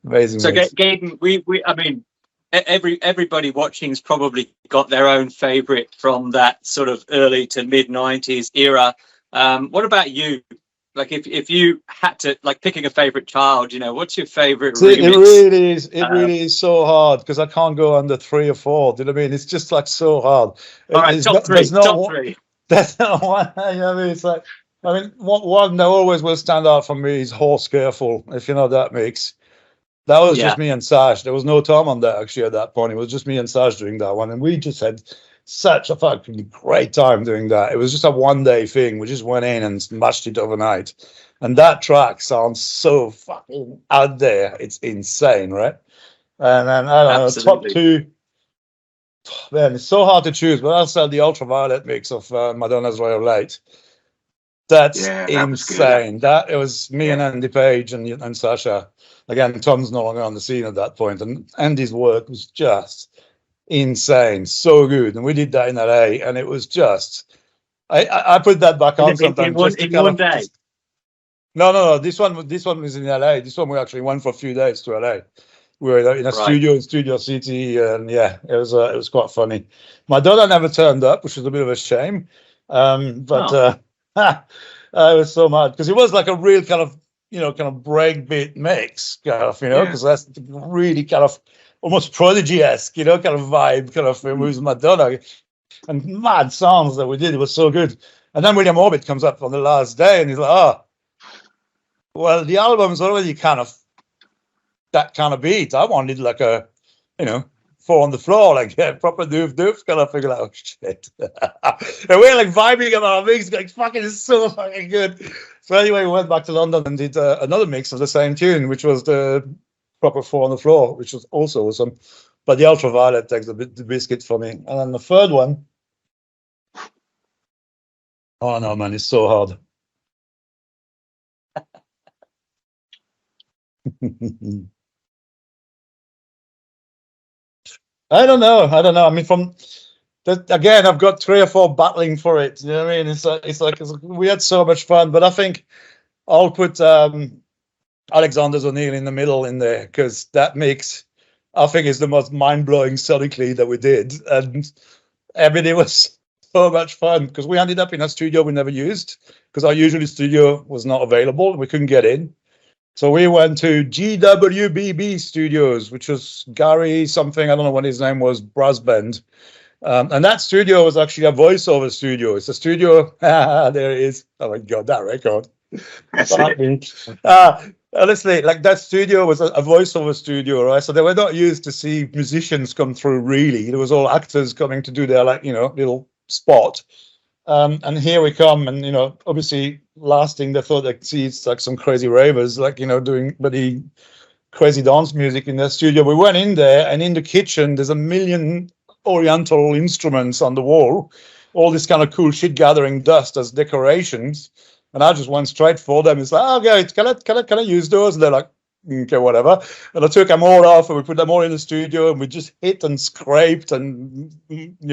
Amazing. So Gaëtan, I mean, everybody watching's probably got their own favorite from that sort of early to mid 90s era. What about you? Like, if you had to, like, picking a favorite child, you know, what's your favorite remix? It really is so hard because I can't go under 3 or 4. Do you know what I mean? It's just like so hard. All right, top three. There's not one. You know what I mean? It's like, I mean, one that always will stand out for me is Horse Careful, if you know that mix. That was just me and Sash. There was no Tom on that actually at that point. It was just me and Sash doing that one. And we just had such a fucking great time doing that. It was just a one-day thing. We just went in and smashed it overnight. And that track sounds so fucking out there. It's insane, right? And then, I don't know, top 2. Man, it's so hard to choose, but I'll say the Ultraviolet mix of Madonna's Royal Light. That's insane. It was me and Andy Page and Sasha. Again, Tom's no longer on the scene at that point, and Andy's work was just insane, so good. And we did that in LA, and it was just, I put that back on sometimes. In one day? No. This one was in LA. This one we actually went for a few days to LA. We were in a studio in Studio City, and yeah, it was quite funny. My daughter never turned up, which was a bit of a shame. But I was so mad because it was like a real kind of breakbeat mix, kind of, because that's really kind of almost Prodigy-esque, kind of vibe, kind of. It was Madonna, and mad songs that we did. It was so good. And then William Orbit comes up on the last day, and he's like, "Oh, well, the album's already kind of that kind of beat. I wanted like a, 4 on the floor, like proper doof kind of figure. Like, oh shit!" And we're like vibing about our mix, like fucking is so fucking good. So anyway, we went back to London and did another mix of the same tune, which was the proper 4 on the floor, which was also awesome. But the Ultraviolet takes the biscuit for me. And then the third one, oh no, man, it's so hard. I don't know. I mean, from that again, I've got 3 or 4 battling for it. You know what I mean? It's like we had so much fun, but I think I'll put Alexander's O'Neill in the middle in there because that mix, I think, is the most mind-blowing sonically that we did, and everything was so much fun because we ended up in a studio we never used because our usual studio was not available. We couldn't get in. So we went to GWBB Studios, which was Gary something, I don't know what his name was, brass band. And that studio was actually a voiceover studio. It's a studio, there it is. Oh my God, that record. That's it. Honestly, like that studio was a voiceover studio, right? So they were not used to see musicians come through, really. It was all actors coming to do their, little spot. And here we come, and obviously last thing they thought they'd see it's like some crazy ravers, doing bloody crazy dance music in their studio. We went in there, and in the kitchen there's a million oriental instruments on the wall, all this kind of cool shit gathering dust as decorations. And I just went straight for them. It's like, "Oh, guys, can I use those?" And they're like, "Okay, whatever." And I took them all off, and we put them all in the studio, and we just hit and scraped and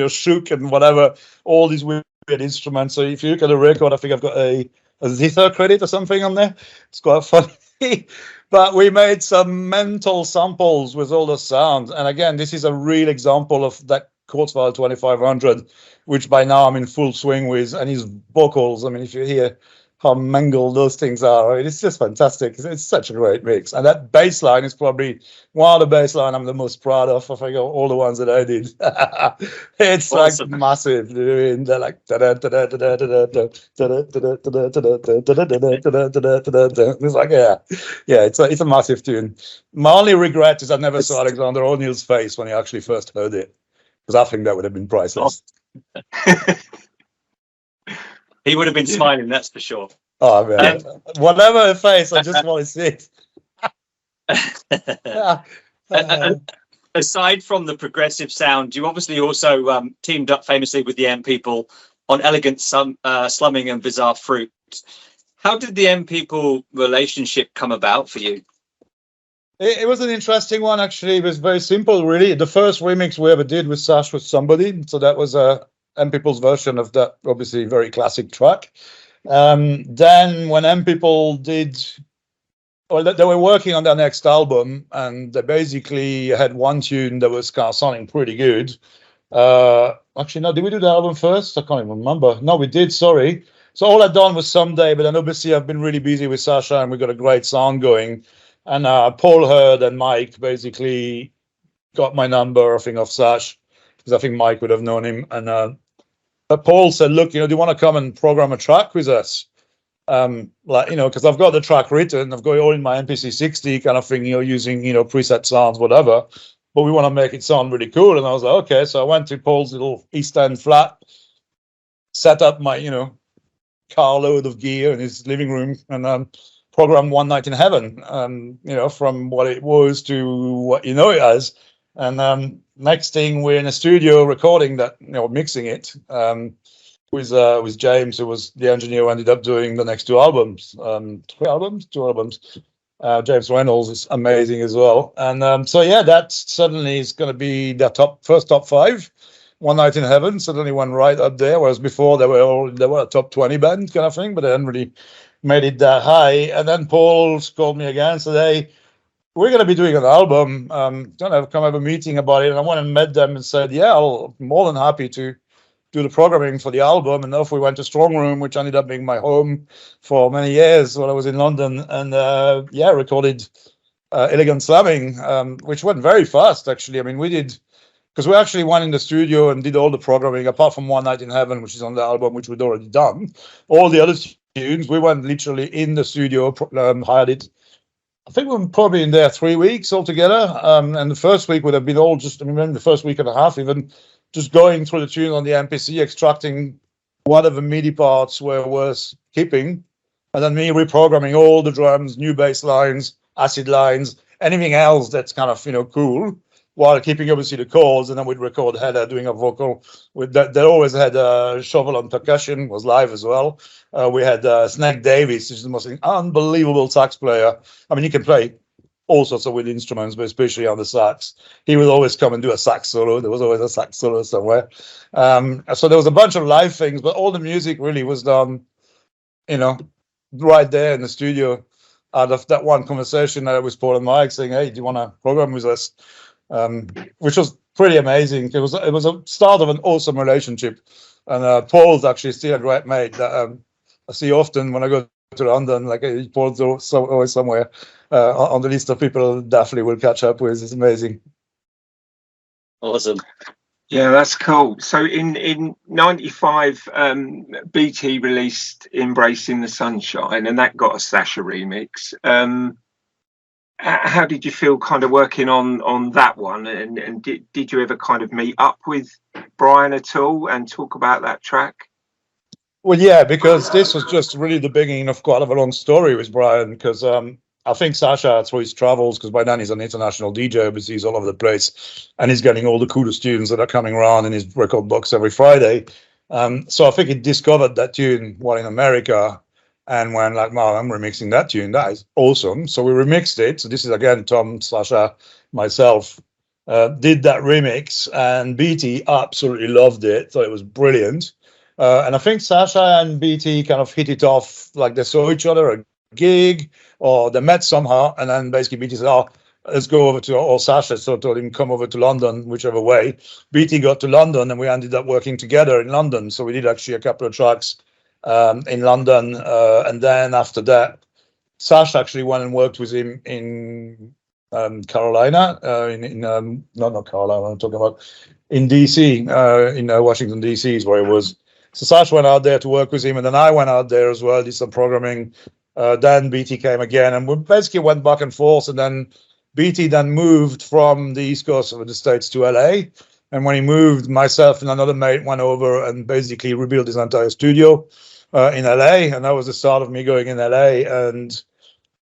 shook and whatever, all these weird instruments. So if you look at the record, I think I've got a zither credit or something on there. It's quite funny. But we made some mental samples with all the sounds. And again, this is a real example of that Kurzweil 2500, which by now I'm in full swing with, and his vocals. I mean, if you hear how mangled those things are, it's just fantastic. It's such a great mix. And that bass line is probably one of the bass line I'm the most proud of all the ones that I did. It's awesome. Like massive. They're like it's like it's a massive tune. My only regret is I never saw Alexander O'Neill's face when he actually first heard it, because I think that would have been priceless. He would have been smiling, that's for sure. Oh man, whatever face, I just want to see it. Aside from the progressive sound, you obviously also teamed up famously with the M People on Elegant Slumming and Bizarre Fruit. How did the M People relationship come about for you? It was an interesting one, actually. It was very simple, really. The first remix we ever did with Sash was Somebody. So that was M People's version of that, obviously, very classic track. Then when M People did, well, they were working on their next album, and they basically had one tune that was kind of sounding pretty good. Actually, no, did we do the album first? I can't even remember. No, we did, sorry. So all I'd done was Someday, but then obviously I've been really busy with Sasha, and we got a great sound going. And Paul Hurd and Mike basically got my number, I think, off Sash, because I think Mike would have known him. And Paul said, look, do you want to come and program a track with us? Because I've got the track written, I've got it all in my MPC 60 kind of thing, using, preset sounds, whatever. But we want to make it sound really cool. And I was like, okay. So I went to Paul's little East End flat, set up my, carload of gear in his living room, and program One Night in Heaven, from what it was to what it as. And next thing, we're in a studio recording that, mixing it with James, who was the engineer who ended up doing the next two albums, two albums. James Reynolds is amazing as well. And so, yeah, that suddenly is going to be the first top 5. One Night in Heaven suddenly went right up there, whereas before they were a top 20 band kind of thing, but they hadn't really made it that high. And then Paul called me again and said, hey, we're going to be doing an album. Come have a meeting about it. And I went and met them and said, yeah, I'm more than happy to do the programming for the album. And off we went to Strong Room, which ended up being my home for many years when I was in London. And recorded Elegant Slamming, which went very fast, actually. I mean, we did, because we actually went in the studio and did all the programming, apart from One Night in Heaven, which is on the album, which we'd already done. All the other tunes, we went literally in the studio, hired it. I think we were probably in there 3 weeks altogether. And the first week would have been all just, I remember the first week and a half, even just going through the tune on the MPC, extracting whatever MIDI parts were worth keeping, and then me reprogramming all the drums, new bass lines, acid lines, anything else that's kind of, cool, while keeping obviously the chords. And then we'd record Heather doing a vocal with that. They always had Shovel on percussion, was live as well. We had Snag Davis, which is the most unbelievable sax player. I mean, he can play all sorts of weird instruments, but especially on the sax. He would always come and do a sax solo. There was always a sax solo somewhere. So there was a bunch of live things, but all the music really was done, right there in the studio. Out of that one conversation that was Paul and Mike saying, hey, do you want to program with us? Which was pretty amazing. It was a start of an awesome relationship. And Paul's actually still a great mate that I see often when I go to London. Like, Paul's always somewhere on the list of people definitely will catch up with. It's amazing. Awesome. Yeah, that's cool. So in 95, BT released Embracing the Sunshine, and that got a Sasha remix. How did you feel kind of working on that one? And did you ever kind of meet up with Brian at all and talk about that track? Well, yeah, because this was just really the beginning of quite a long story with Brian, because I think Sasha, through his travels, because by then he's an international DJ, but he's all over the place, and he's getting all the coolest tunes that are coming around in his record box every Friday. So I think he discovered that tune while in America, and went like, wow, I'm remixing that tune. That is awesome. So we remixed it. So this is, again, Tom, Sasha, myself, did that remix, and BT absolutely loved it. Thought it was brilliant. And I think Sasha and BT kind of hit it off, like they saw each other at a gig, or they met somehow, and then basically BT said, oh, let's go over to, or Sasha so told him, come over to London, whichever way. BT got to London, and we ended up working together in London. So we did actually a couple of tracks in London. And then after that, Sasha actually went and worked with him in Carolina, not Carolina, I'm talking about in DC, in Washington, DC is where he was. So Sasha went out there to work with him, and then I went out there as well, did some programming. Then BT came again, and we basically went back and forth. And then BT then moved from the East Coast of the States to LA. And when he moved, myself and another mate went over and basically rebuilt his entire studio in LA. And that was the start of me going in LA. And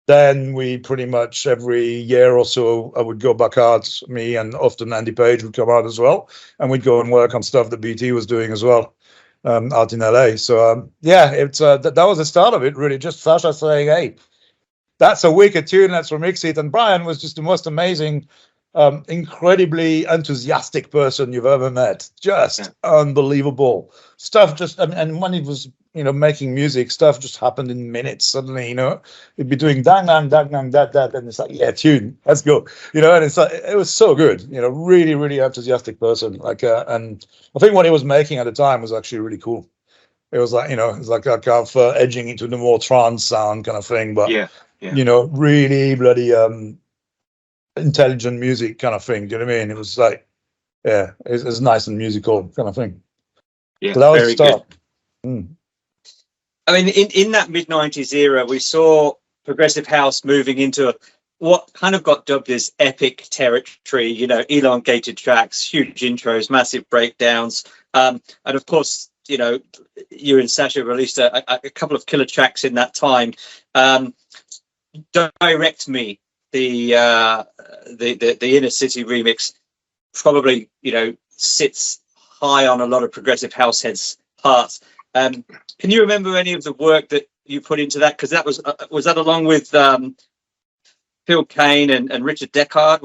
then we pretty much every year or so, I would go back out, me, and often Andy Page would come out as well. And we'd go and work on stuff that BT was doing as well. Out in LA. So yeah, it's that was the start of it, really. Just Sasha saying, hey, that's a wicked tune, let's remix it. And Brian was just the most amazing, incredibly enthusiastic person you've ever met. Just unbelievable stuff. Just and when he was, you know, making music, stuff just happened in minutes. Suddenly, you know, he'd be doing dang dang dang dang that, and it's like, yeah, tune, let's go, you know. And it's like, it was so good, you know, really really enthusiastic person. Like, and I think what he was making at the time was actually really cool. It was like, you know, it's like kind of edging into the more trance sound kind of thing, but you know, really bloody intelligent music kind of thing. Do you know what I mean? It was like, yeah, it's nice and musical kind of thing. Yeah, so that was very the start. good. I mean, in that mid-90s era, we saw progressive house moving into what kind of got dubbed as epic territory, you know, elongated tracks, huge intros, massive breakdowns. And of course, you know, you and Sasha released a couple of killer tracks in that time. Direct Me, the Inner City remix, probably, you know, sits high on a lot of progressive house heads' hearts. Can you remember any of the work that you put into that? Because that was that along with Phil Kane and Richard Deckard?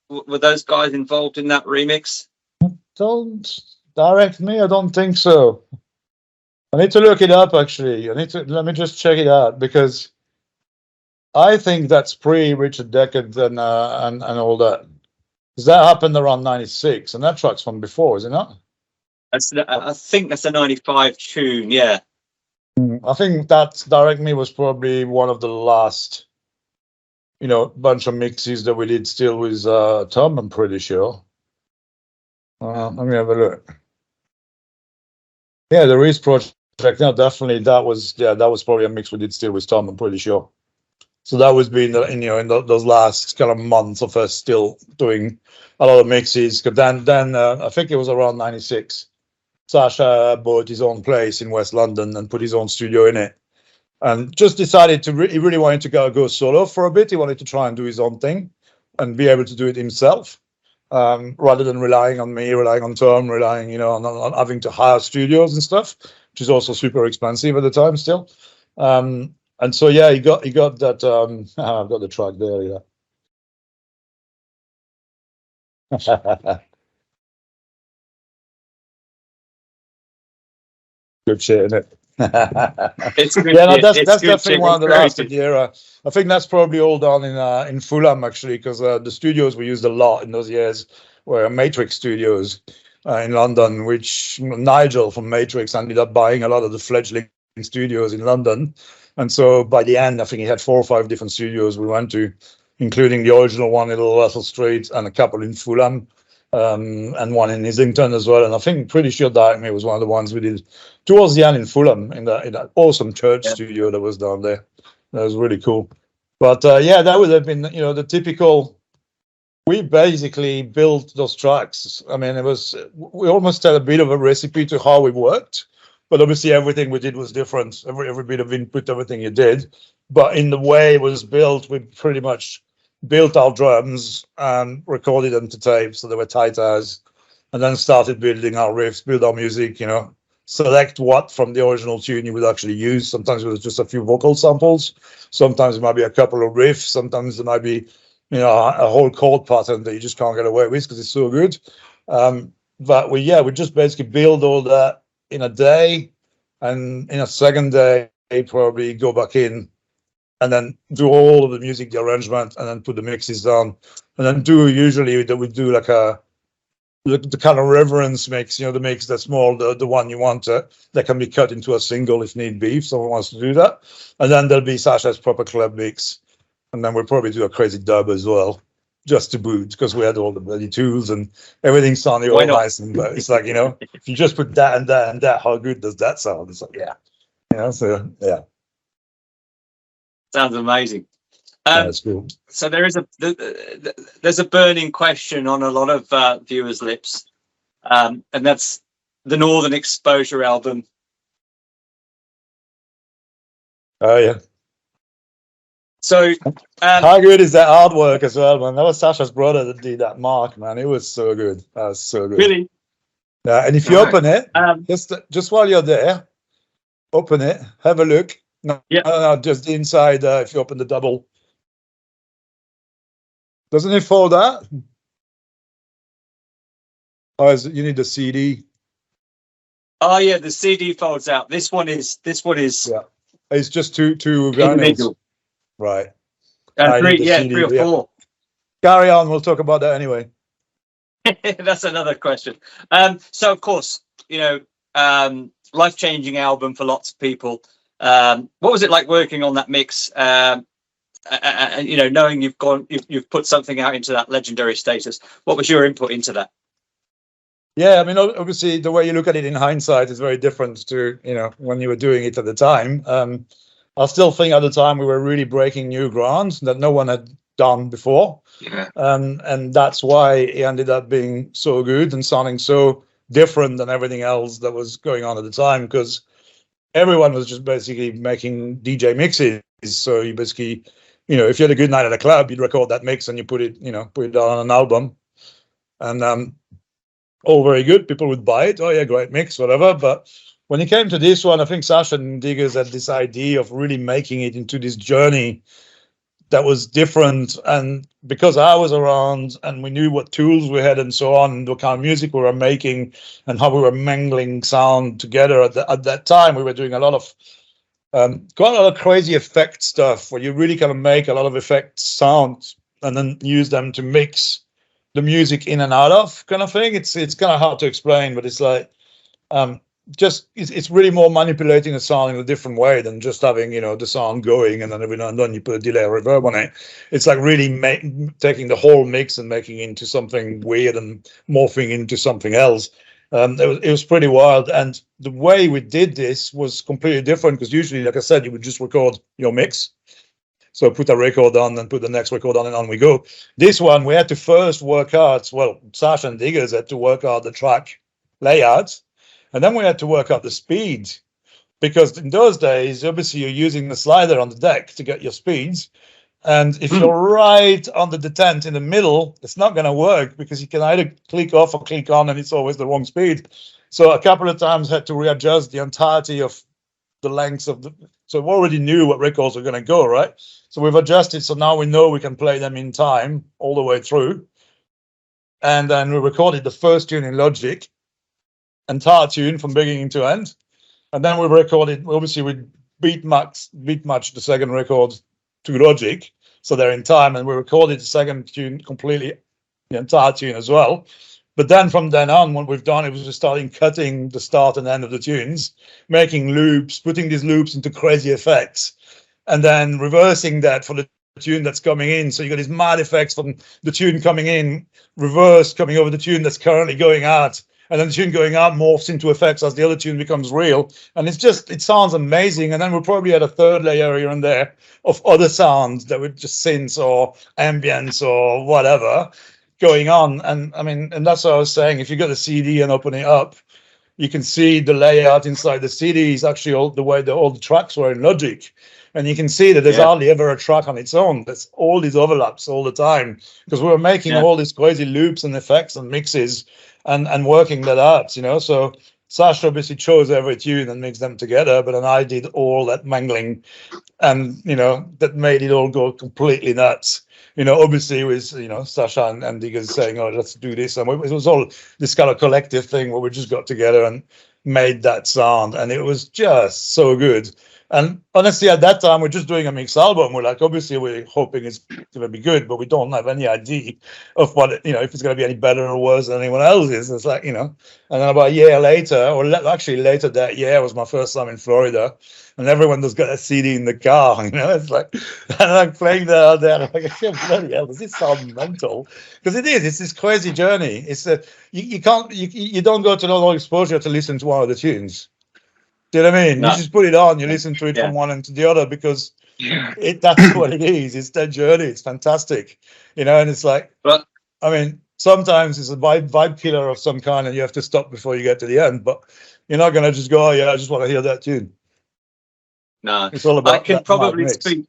Were those guys involved in that remix? Don't direct me. I don't think so. I need to look it up. Actually, let me just check it out, because I think that's pre Richard Deckard and all that. Because that happened around '96, and that track's from before, is it not? I think that's a '95 tune. Yeah. I think that Direct Me was probably one of the last, you know, bunch of mixes that we did still with Tom, I'm pretty sure. Let me have a look. Yeah, the Reese project. No, definitely that was probably a mix we did still with Tom, I'm pretty sure. So that was being in those last kind of months of us still doing a lot of mixes. Because then I think it was around '96. Sasha bought his own place in West London and put his own studio in it, and just decided he really wanted to go solo for a bit. He wanted to try and do his own thing and be able to do it himself, rather than relying on me, relying on Tom, relying, you know, on having to hire studios and stuff, which is also super expensive at the time still. And so yeah, he got that. I've got the track there. Yeah. Good shit, isn't it? It's good. Yeah, no, Shit. that's It's good definitely shit. one of the Very last good. of the era. I think that's probably all done in Fulham, actually, because the studios we used a lot in those years were Matrix Studios in London, which Nigel from Matrix ended up buying a lot of the fledgling studios in London. And so by the end, I think he had 4 or 5 different studios we went to, including the original one in Little Russell Street and a couple in Fulham, and one in Islington as well. And I think pretty sure Direct Me was one of the ones we did towards the end in Fulham, in that awesome church studio that was down there. That was really cool. But yeah, that would have been, you know, the typical. We basically built those tracks. I mean, we almost had a bit of a recipe to how we worked, but obviously everything we did was different. Every bit of input, everything you did, but in the way it was built, we pretty much built our drums and recorded them to tape so they were tight as, and then started building our riffs, build our music, you know, select what from the original tune you would actually use. Sometimes it was just a few vocal samples, sometimes it might be a couple of riffs, sometimes it might be, you know, a whole chord pattern that you just can't get away with because it's so good. But we just basically build all that in a day, and in a second day probably go back in and then do all of the music, the arrangement, and then put the mixes down, and then usually that we do like the kind of reverence mix, you know, the mix that's more the one you want that can be cut into a single if need be, if someone wants to do that. And then there'll be Sasha's proper club mix, and then we'll probably do a crazy dub as well, just to boot, because we had all the bloody tools and everything sounded all nice. But it's like, you know, if you just put that and that and that, how good does that sound? It's like, yeah, you know, so yeah. Sounds amazing. That's cool. So there's a burning question on a lot of viewers' lips, and that's the Northern Exposure album. Oh yeah. So how good is that artwork as well, man? That was Sasha's brother that did that mark, man. It was so good. That was so good. Really? Yeah, and if you open it, just while you're there, open it, have a look. No, Yeah. no, just the inside. If you open the double, doesn't it fold out? Or is it, you need the CD? Oh yeah, the CD folds out. This one is Yeah, it's just two in the vinyls, middle. right? And I need the CD. three or Yeah. four. Carry on. We'll talk about that anyway. That's another question. So of course, life-changing album for lots of people. What was it like working on that mix? Knowing you've put something out into that legendary status. What was your input into that? Yeah, I mean, obviously, the way you look at it in hindsight is very different to when you were doing it at the time. I still think at the time we were really breaking new ground that no one had done before. Yeah. And that's why it ended up being so good and sounding so different than everything else that was going on at the time, because everyone was just basically making DJ mixes. So you basically, if you had a good night at a club, you'd record that mix and you put it on an album. And all very good. People would buy it. Oh yeah, great mix, whatever. But when it came to this one, I think Sasha and Diggers had this idea of really making it into this journey that was different. And because I was around and we knew what tools we had and so on, and what kind of music we were making and how we were mangling sound together at that time, we were doing a lot of quite a lot of crazy effect stuff where you really kind of make a lot of effect sounds and then use them to mix the music in and out of kind of thing. It's kind of hard to explain, but it's like it's really more manipulating the sound in a different way than just having the sound going and then every now and then you put a delay or reverb on it. It's like really taking the whole mix and making it into something weird and morphing into something else. It was pretty wild, and the way we did this was completely different, because usually, like I said, you would just record your mix. So put a record on and put the next record on and on we go. This one, we had to first work out, well, Sasha and Diggers had to work out the track layouts, and then we had to work out the speed, because in those days, obviously, you're using the slider on the deck to get your speeds. And if you're right on the detent in the middle, it's not going to work, because you can either click off or click on, and it's always the wrong speed. So a couple of times had to readjust the entirety of the lengths of the. So we already knew what records were going to go, right? So we've adjusted, so now we know we can play them in time all the way through. And then we recorded the first tune in Logic, entire tune from beginning to end. And then we recorded, obviously we beat match the second record to Logic, so they're in time, and we recorded the second tune completely, the entire tune as well. But then from then on, what we've done, it was just starting cutting the start and end of the tunes, making loops, putting these loops into crazy effects, and then reversing that for the tune that's coming in. So you got these mad effects from the tune coming in, reverse coming over the tune that's currently going out, and then the tune going out morphs into effects as the other tune becomes real. And it sounds amazing. And then we'll probably add a third layer here and there of other sounds that were just synths or ambience or whatever going on. And I mean, and that's what I was saying. If you got a CD and open it up, you can see the layout inside the CD is actually all the tracks were in Logic. And you can see that there's hardly ever a track on its own. There's all these overlaps all the time, because we were making all these crazy loops and effects and mixes and working that out, So Sasha obviously chose every tune and mixed them together, but then I did all that mangling, and that made it all go completely nuts. Obviously it was Sasha and Diggers saying, "Oh, let's do this," and it was all this kind of collective thing where we just got together and made that sound, and it was just so good. And honestly, at that time, we're just doing a mix album. We're like, obviously, we're hoping it's going to be good, but we don't have any idea of what, if it's going to be any better or worse than anyone else's. It's like, and then about a year later, or actually later that year, was my first time in Florida, and everyone just got a CD in the car, it's like, and I'm playing that out there, I'm like, bloody hell, does this sound mental? Because it's this crazy journey. It's you don't go to no exposure to listen to one of the tunes. Do you know what I mean? No. You just put it on, you listen to it from one end to the other, because that's what it is. It's that journey. It's fantastic, and it's like, I mean, sometimes it's a vibe killer of some kind, and you have to stop before you get to the end, but you're not going to just go, oh yeah, I just want to hear that tune. No, it's all about. I can probably speak.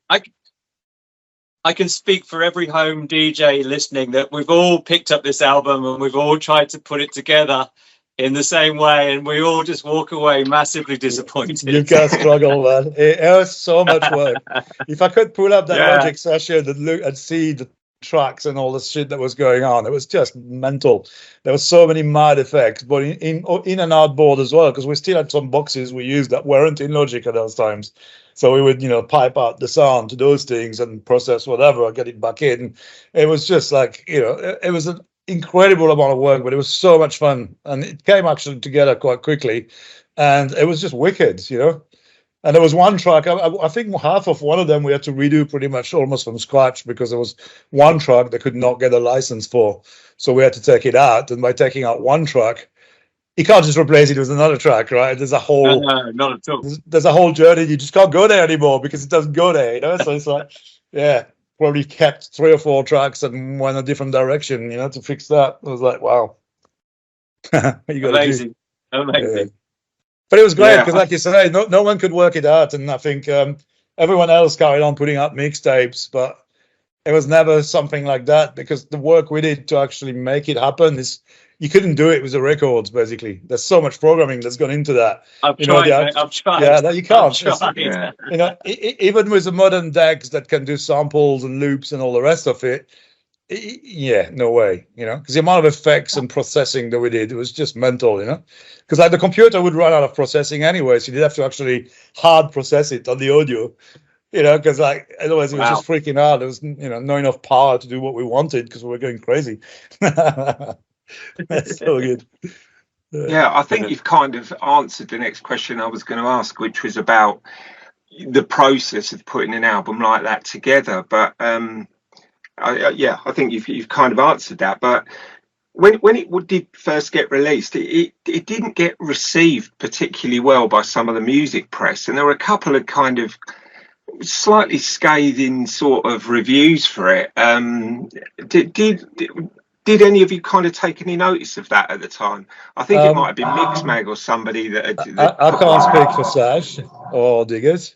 I can speak for every home DJ listening that we've all picked up this album and we've all tried to put it together. in the same way, and we all just walk away massively disappointed. You can't struggle, man. It was so much work. If I could pull up that Yeah. Logic session and look and see the tracks and all the shit that was going on, it was just mental. There were so many mad effects, but in and out board as well, because we still had some boxes we used that weren't in Logic at those times. So we would, pipe out the sound to those things and process whatever, get it back in. It was just like, it was an incredible amount of work, but it was so much fun, and it came actually together quite quickly, and it was just wicked. And there was one track, I think half of one of them we had to redo pretty much almost from scratch, because there was one track that could not get a license for, so we had to take it out. And by taking out one track, you can't just replace it with another track, right? There's a whole no, not at all. There's a whole journey. You just can't go there anymore because it doesn't go there. So it's like, yeah, probably kept 3 or 4 tracks and went a different direction, to fix that. I was like, wow. Amazing. Yeah. But it was great because, like you say, no one could work it out. And I think everyone else carried on putting out mixtapes, but it was never something like that, because the work we did to actually make it happen is, you couldn't do it with the records, basically. There's so much programming that's gone into that. I've tried. Yeah, no, you can't. Even with the modern decks that can do samples and loops and all the rest of it, yeah, no way, because the amount of effects and processing that we did, it was just mental, because like the computer would run out of processing anyway, so you'd have to actually hard process it on the audio, because like otherwise it was just freaking out. There was not enough power to do what we wanted because we were going crazy. That's so good. Yeah, I think you've kind of answered the next question I was going to ask, which was about the process of putting an album like that together. But I think you've kind of answered that. But when it did first get released, it didn't get received particularly well by some of the music press, and there were a couple of kind of slightly scathing sort of reviews for it. Did any of you kind of take any notice of that at the time? I think it might have been Mixmag or somebody that I can't speak for Sash or Diggers,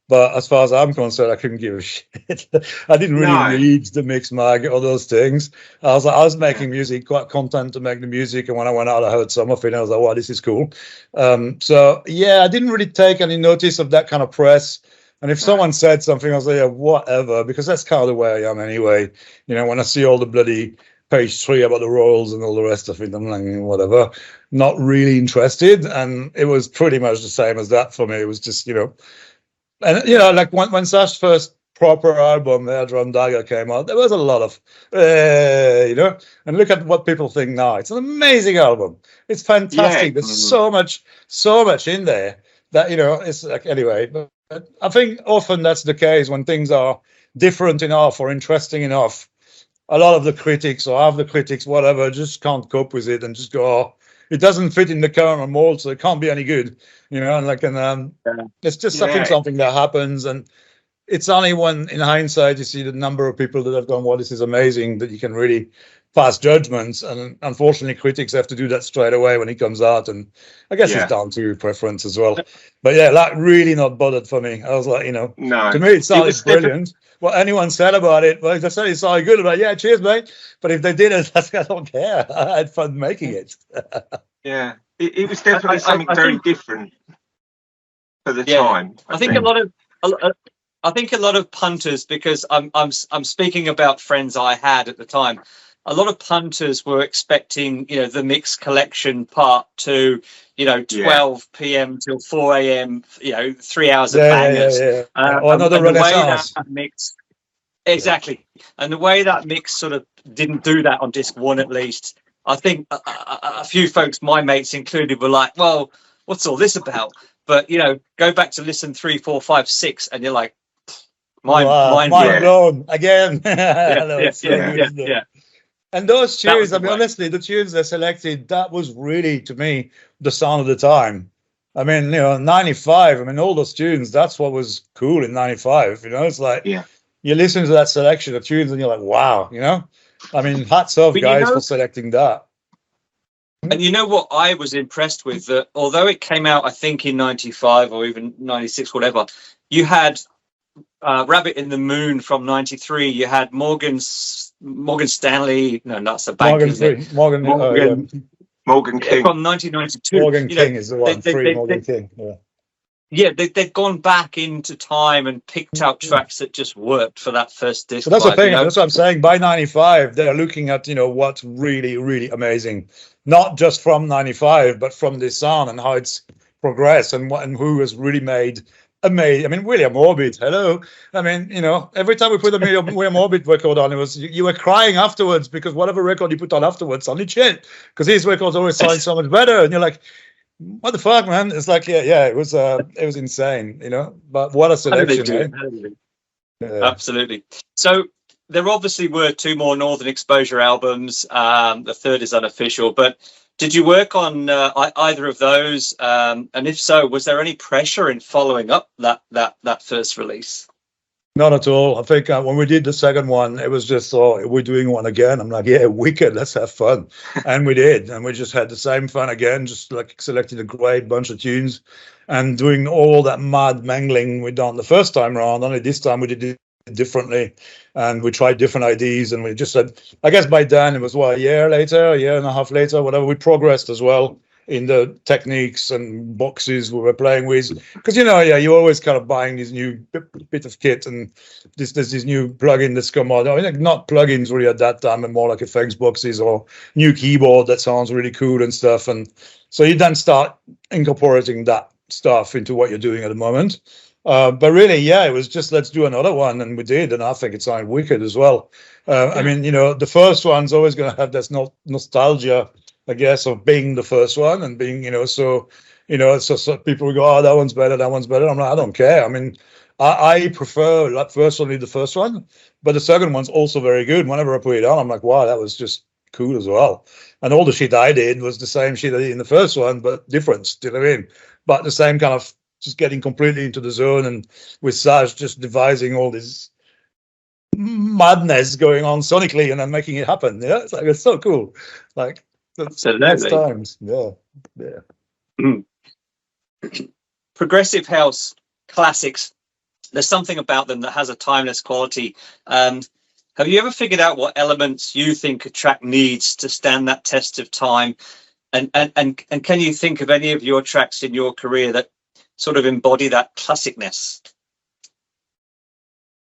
but as far as I'm concerned, I couldn't give a shit. I didn't really read the Mixmag or those things. I was making music, quite content to make the music, and when I went out, I heard some of it, and I was like, wow, this is cool. So yeah, I didn't really take any notice of that kind of press. And if someone said something, I was like, yeah, whatever, because that's kind of the way I am anyway. When I see all the bloody page 3 about the Royals and all the rest of it, I'm like, whatever, not really interested. And it was pretty much the same as that for me. It was just, and like when Sash's first proper album, Their Drum Dagger, came out, there was a lot of, and look at what people think now. It's an amazing album. It's fantastic. There's so much in there that, it's like, anyway, but I think often that's the case when things are different enough or interesting enough. A lot of the critics or half the critics, whatever, just can't cope with it and just go, oh, it doesn't fit in the current mold, so it can't be any good, it's just something that happens. And it's only when in hindsight you see the number of people that have gone, well, this is amazing, that you can really pass judgments. And unfortunately, critics have to do that straight away when it comes out. And I guess it's down to preference as well. But yeah, that really not bothered for me. I was like, to me, it sounded brilliant. What anyone said about it, well, if they said it sounded good, I'm like, yeah, cheers, mate. But if they didn't, I don't care. I had fun making it. Yeah, it was definitely something very different for the time. I think a lot of punters, because I'm speaking about friends I had at the time. A lot of punters were expecting, the mix collection part to, 12 p.m. till 4 a.m. 3 hours of bangers. Or another Renaissance. Exactly, and the way that mix sort of didn't do that on disc 1, at least, I think a few folks, my mates included, were like, "Well, what's all this about?" But go back to listen 3, 4, 5, 6, and you're like, mind blown again. Yeah. And those tunes, honestly, the tunes they selected, that was really, to me, the sound of the time. I mean, 95, all those tunes, that's what was cool in 95, it's like, you listen to that selection of tunes and you're like, wow, hats off, guys, for selecting that. And you know what I was impressed with? That although it came out, I think, in 95 or even 96, whatever, you had Rabbit in the Moon from 93, you had Morgan Stanley. No, that's a bank. Morgan. Morgan King. from 1992. Morgan King is the one. Morgan King. Yeah, they've gone back into time and picked out tracks that just worked for that first disc. So that's the thing. That's what I'm saying. By 95, they're looking at, what's really, really amazing, not just from 95, but from this sound and how it's progressed and who has really made amazing. I mean, William Orbit. Hello. I mean, every time we put a William Orbit record on, it was you were crying afterwards because whatever record you put on afterwards sounded shit because his records always sound so much better, and you're like, what the fuck, man? It's like, it was insane, but what a selection, Absolutely. So there obviously were 2 more Northern Exposure albums. The third is unofficial, but did you work on either of those? And if so, was there any pressure in following up that first release? Not at all. I think when we did the second one, it was just, we're doing one again. I'm like, yeah, wicked, let's have fun. And we did. And we just had the same fun again, just like selecting a great bunch of tunes and doing all that mad mangling we done the first time around. Only this time we did it differently and we tried different ideas. And we just said, I guess by then it was, a year later, a year and a half later, whatever, we progressed as well in the techniques and boxes we were playing with, because you're always kind of buying these new bit of kit and there's these new plugin that's come out. I mean, not plugins really at that time, but more like effects boxes or new keyboard that sounds really cool and stuff. And so you then start incorporating that stuff into what you're doing at the moment. But really, it was just, let's do another one, and we did, and I think it sounded wicked as well. I mean, the first one's always going to have this nostalgia, I guess, of being the first one and being, so people will go, that one's better, that one's better. I'm like, I don't care. I mean, I prefer, like, personally, the first one, but the second one's also very good. Whenever I put it on, I'm like, wow, that was just cool as well. And all the shit I did was the same shit I did in the first one, but different, do you know what I mean? But the same kind of just getting completely into the zone, and with Sasha just devising all this madness going on sonically and then making it happen. It's like, it's so cool. Like, next times. Progressive house classics, there's something about them that has a timeless quality. Have you ever figured out what elements you think a track needs to stand that test of time? And can you think of any of your tracks in your career that sort of embody that classicness?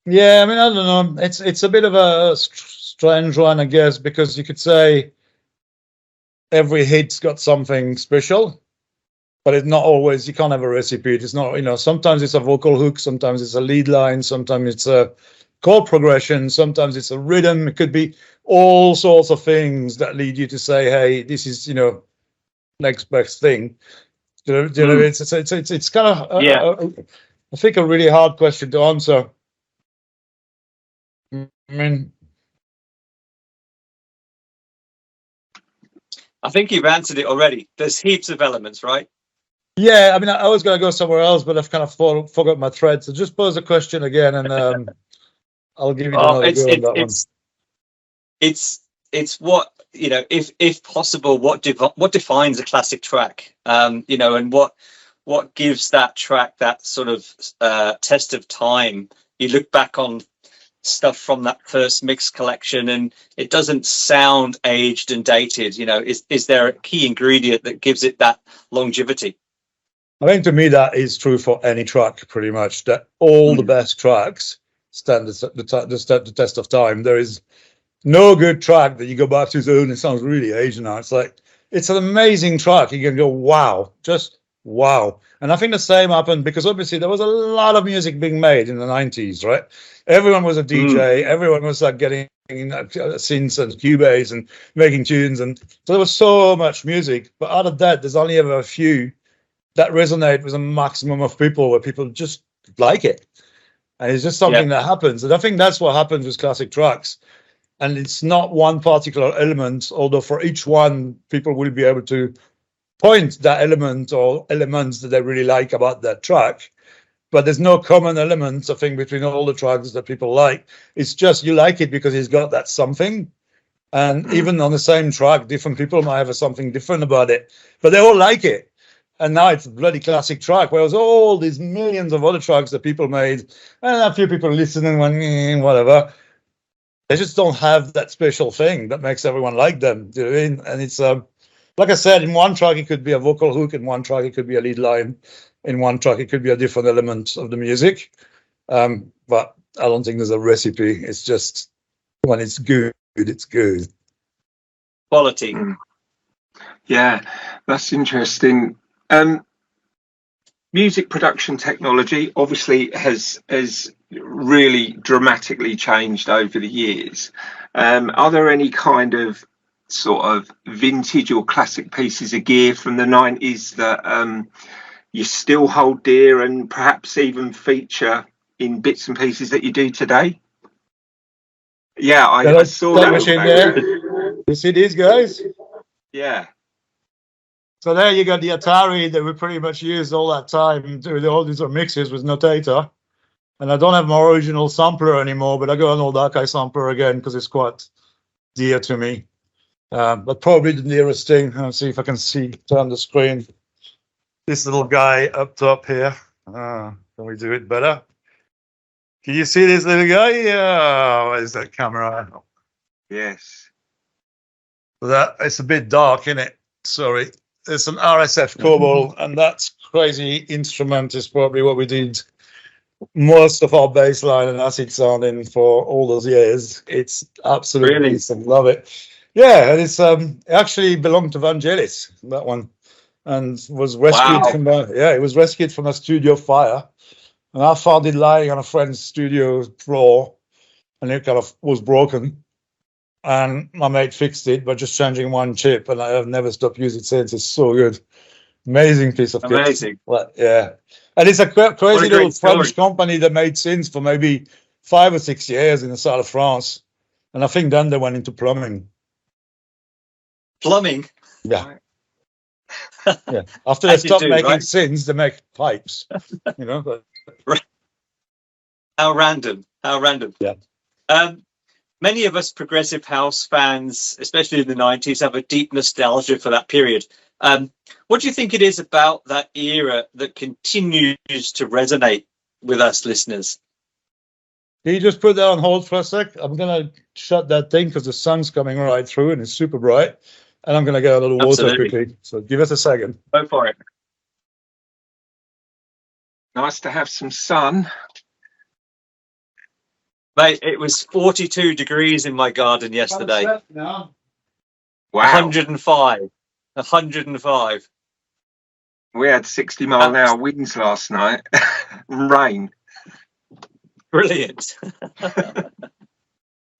Yeah, I mean, I don't know. It's a bit of a strange one, I guess, because you could say every hit's got something special, but it's not always, you can't have a recipe. It's not, sometimes it's a vocal hook, sometimes it's a lead line, sometimes it's a chord progression, sometimes it's a rhythm. It could be all sorts of things that lead you to say, hey, this is, next best thing. It's kind of, I think, a really hard question to answer. I mean, I think you've answered it already. There's heaps of elements, right? Yeah, I mean, I was going to go somewhere else, but I've kind of forgot my thread. So just pose the question again, and I'll give you another go on that one. It's what, if possible, what defines a classic track, and what gives that track that sort of test of time. You look back on stuff from that first mix collection and it doesn't sound aged and dated. Is there a key ingredient that gives it that longevity? I think to me that is true for any track, pretty much, that all the best tracks stand the test of time. There is no good track that you go back to, and it sounds really aged now. It's like, it's an amazing track. You can go, wow, just wow. And I think the same happened because obviously there was a lot of music being made in the 90s, right? Everyone was a DJ. Everyone was like getting synths and Cubase and making tunes. And so there was so much music. But out of that, there's only ever a few that resonate with a maximum of people, where people just like it. And it's just something that happens. And I think that's what happens with classic tracks. And it's not one particular element, although for each one, people will be able to point that element or elements that they really like about that track. But there's no common element, I think, between all the tracks that people like. It's just you like it because it's got that something. And even on the same track, different people might have something different about it, but they all like it. And now it's a bloody classic track, whereas all these millions of other tracks that people made, and a few people listening, whatever, they just don't have that special thing that makes everyone like them. Do you know what I mean? And like I said, in one track it could be a vocal hook, in one track it could be a lead line, in one track it could be a different element of the music. But I don't think there's a recipe. It's just when it's good, it's good. Quality. Yeah, that's interesting. Music production technology obviously has really dramatically changed over the years. Are there any kind of sort of vintage or classic pieces of gear from the 90s that you still hold dear and perhaps even feature in bits and pieces that you do today? Yeah, I saw that machine there. You see these guys? Yeah. So there you got the Atari that we pretty much used all that time doing all these mixes with Notator. And I don't have my original sampler anymore, but I got an old archive sampler again because it's quite dear to me. But probably the nearest thing, let's see if I can turn the screen. This little guy up top here. Can we do it better? Can you see this little guy? Yeah, where's that camera? Yes. That it's a bit dark, isn't it? Sorry. It's an RSF Cobalt, and that crazy instrument is probably what we did most of our bass line and acid sounding for all those years. It's absolutely decent. Love it. Yeah, and it's it actually belonged to Vangelis, that one, and was rescued from it was rescued from a studio fire. And I found it lying on a friend's studio floor, and it kind of was broken. And my mate fixed it by just changing one chip, and I have never stopped using it since. It's so good. Amazing piece of kit. Amazing. Yeah. And it's a crazy little French company that made synths for maybe 5 or 6 years in the south of France. And I think then they went into plumbing. Plumbing? Yeah. Yeah. After they stopped making synths, they make pipes. You know? But... How random. How random. Yeah. Many of us progressive house fans, especially in the 90s, have a deep nostalgia for that period. What do you think it is about that era that continues to resonate with us listeners? Can you just put that on hold for a sec? I'm going to shut that thing because the sun's coming right through and it's super bright. And I'm going to get a little water quickly. So give us a second. Go for it. Nice to have some sun. Mate, it was 42 degrees in my garden yesterday. Wow. 105. 105. We had 60-mile-an-hour winds last night. Rain. Brilliant.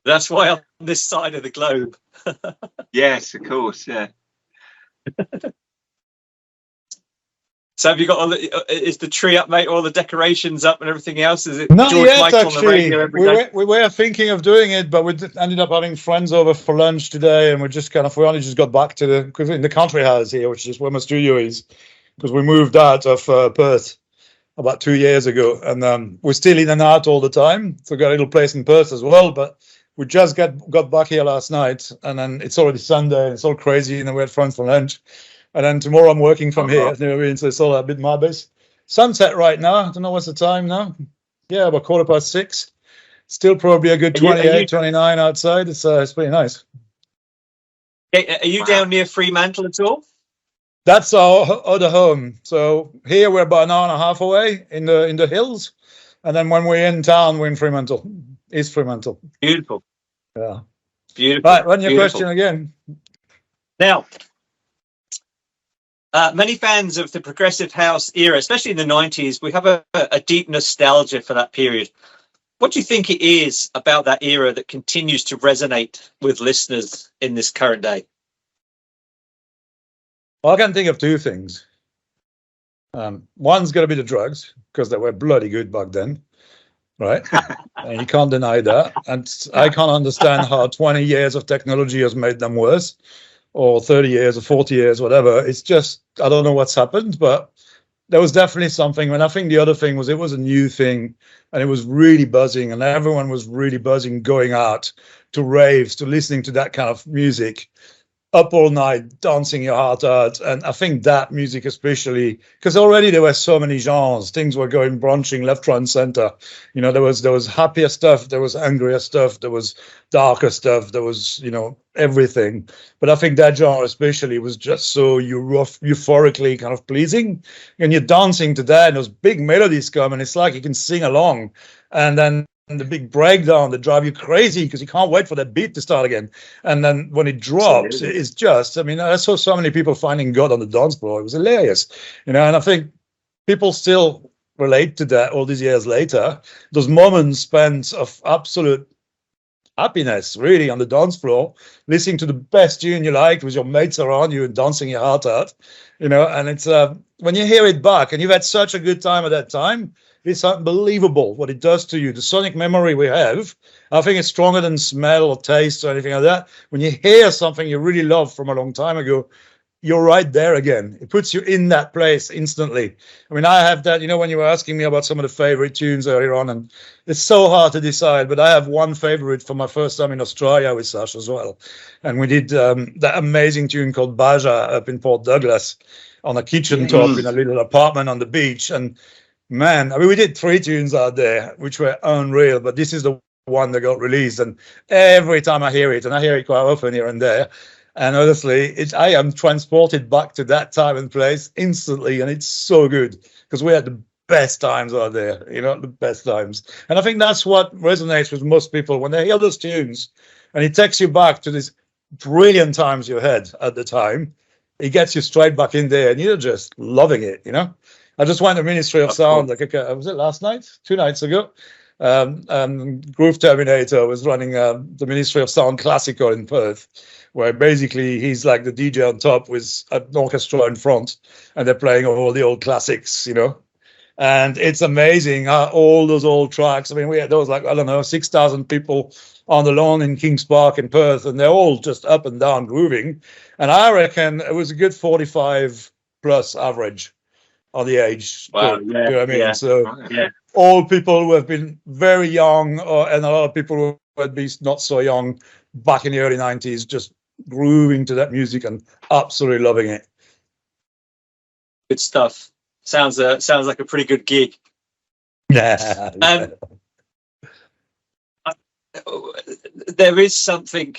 That's why I'm on this side of the globe. Yes, of course, yeah. So have you got is the tree up, mate? All the decorations up and everything else? Is it not George yet, Michael actually. On the radio every day? We were thinking of doing it, but we ended up having friends over for lunch today, and we only just got back to because in the country house here, which is where my studio is, because we moved out of Perth about 2 years ago, and we're still in and out all the time. So we got a little place in Perth as well, but we just got back here last night, and then it's already Sunday, and it's all crazy, and then we had friends for lunch. And then tomorrow I'm working from here. You know what I mean? So it's all a bit my base. Sunset right now. I don't know what's the time now. Yeah, about 6:15. Still probably a good 28, 29 outside. It's pretty nice. Are you down near Fremantle at all? That's our other home. So here we're about an hour and a half away in the hills. And then when we're in town, we're in Fremantle. East Fremantle. Beautiful. Yeah. Beautiful. Right, run your question again. Now, many fans of the progressive house era, especially in the 90s, we have a deep nostalgia for that period. What do you think it is about that era that continues to resonate with listeners in this current day? Well, I can think of two things. One's got to be the drugs, because they were bloody good back then, right? And you can't deny that. And I can't understand how 20 years of technology has made them worse. Or 30 years or 40 years, whatever. It's just, I don't know what's happened, but there was definitely something. And I think the other thing was it was a new thing, and it was really buzzing, and everyone was really buzzing going out to raves, to listening to that kind of music. up all night, dancing your heart out. And I think that music especially, because already there were so many genres, things were going branching left, right, and center. You know, there was happier stuff, there was angrier stuff, there was darker stuff, there was, you know, everything. But I think that genre especially was just so euphorically kind of pleasing. And you're dancing to that, and those big melodies come, and it's like you can sing along. And then the big breakdown that drive you crazy because you can't wait for that beat to start again. And then when it drops, it's just, I mean, I saw so many people finding God on the dance floor. It was hilarious, you know, and I think people still relate to that all these years later. Those moments spent of absolute happiness, really, on the dance floor, listening to the best tune you liked with your mates around you and dancing your heart out, you know, and it's, when you hear it back and you've had such a good time at that time, it's unbelievable what it does to you. The sonic memory we have, I think it's stronger than smell or taste or anything like that. When you hear something you really love from a long time ago, you're right there again. It puts you in that place instantly. I mean, I have that, you know, when you were asking me about some of the favorite tunes earlier on, and it's so hard to decide, but I have one favorite from my first time in Australia with Sasha as well. And we did that amazing tune called Baja up in Port Douglas on a kitchen top in a little apartment on the beach. And man, I mean, we did 3 tunes out there, which were unreal, but this is the one that got released. And every time I hear it, and I hear it quite often here and there, and honestly, I am transported back to that time and place instantly. And it's so good because we had the best times out there, you know, the best times. And I think that's what resonates with most people when they hear those tunes, and it takes you back to these brilliant times you had at the time. It gets you straight back in there and you're just loving it, you know. I just went to Ministry of Sound, like, was it last night? 2 nights ago? Groove Terminator was running the Ministry of Sound Classical in Perth, where basically he's like the DJ on top with an orchestra in front, and they're playing all the old classics, you know. And it's amazing how all those old tracks, I mean, we had those, like, I don't know, 6,000 people on the lawn in Kings Park in Perth, and they're all just up and down grooving. And I reckon it was a good 45 plus average on the age. Wow, you know what I mean? yeah. So all people who have been very young, and a lot of people who had been not so young back in the early 90s, just grooving to that music and absolutely loving it. Good stuff. Sounds like a pretty good gig. Yeah. There is something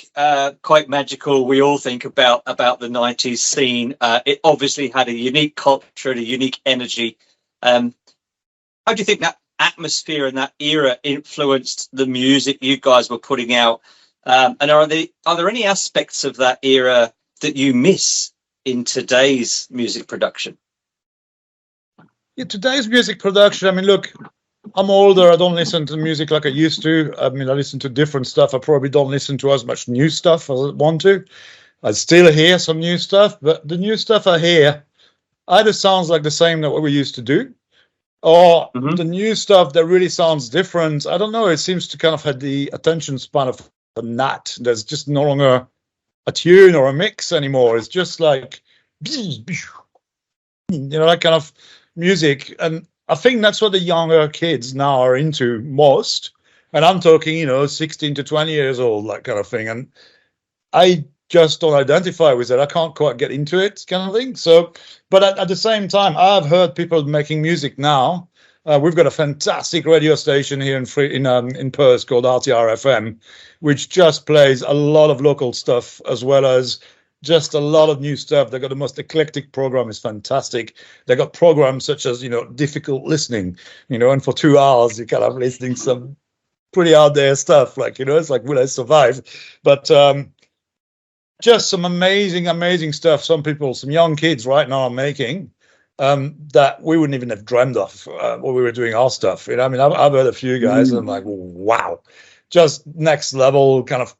quite magical we all think about the 90s scene. It obviously had a unique culture and a unique energy. How do you think that atmosphere and that era influenced the music you guys were putting out? And are there any aspects of that era that you miss in today's music production? Yeah, today's music production, I mean, look, I'm older. I don't listen to music like I used to. I mean, I listen to different stuff. I probably don't listen to as much new stuff as I want to. I still hear some new stuff, but the new stuff I hear either sounds like the same that what we used to do, or the new stuff that really sounds different. I don't know. It seems to kind of have the attention span of a gnat. There's just no longer a tune or a mix anymore. It's just like, you know, that kind of music. And I think that's what the younger kids now are into most. And I'm talking, you know, 16 to 20 years old, that kind of thing. And I just don't identify with it. I can't quite get into it, kind of thing. So, but at the same time, I've heard people making music now. We've got a fantastic radio station here in Perth called RTR FM, which just plays a lot of local stuff as well as just a lot of new stuff. They've got the most eclectic program. It's fantastic. They got programs such as, you know, difficult listening, you know, and for 2 hours you're kind of listening to some pretty out there stuff, like, you know, it's like, will I survive? But just some amazing stuff. Some young kids right now are making that we wouldn't even have dreamed of when we were doing our stuff. You know, I mean, I've heard a few guys and I'm like, wow, just next level kind of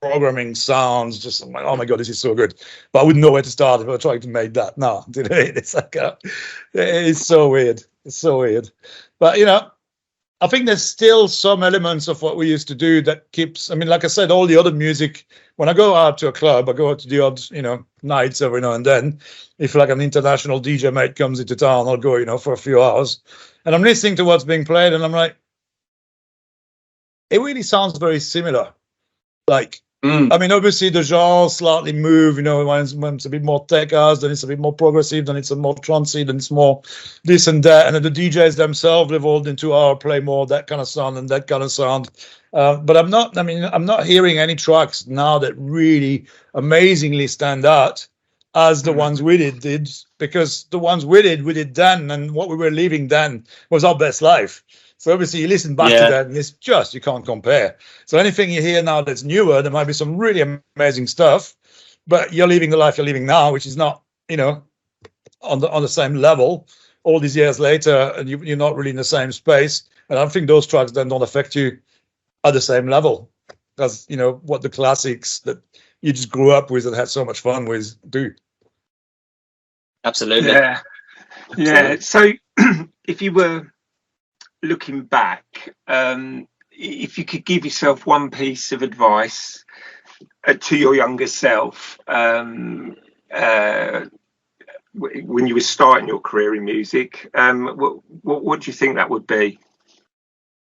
programming sounds. Just, I'm like, oh my God, this is so good. But I wouldn't know where to start if I were trying to make that now. It's like, it's so weird. It's so weird. But, you know, I think there's still some elements of what we used to do that keeps, I mean, like I said, all the other music, when I go out to a club, I go out to the odd, you know, nights every now and then. If like an international DJ mate comes into town, I'll go, you know, for a few hours. And I'm listening to what's being played and I'm like, it really sounds very similar. Like, I mean, obviously the genre slightly move, you know, when it's a bit more tech house, then it's a bit more progressive, then it's a more trancey, then it's more this and that. And then the DJs themselves evolved into, play more that kind of sound and that kind of sound. But I'm not hearing any tracks now that really amazingly stand out as the ones we did, because the ones we did then, and what we were living then was our best life. So obviously you listen back to that and it's just, you can't compare. So anything you hear now that's newer, there might be some really amazing stuff, but you're living the life you're living now, which is not, you know, on the same level all these years later, and you're not really in the same space. And I think those tracks then don't affect you at the same level as, you know, what the classics that you just grew up with and had so much fun with do. Absolutely. Yeah. Yeah. So if you were looking back, if you could give yourself one piece of advice to your younger self when you were starting your career in music, what do you think that would be?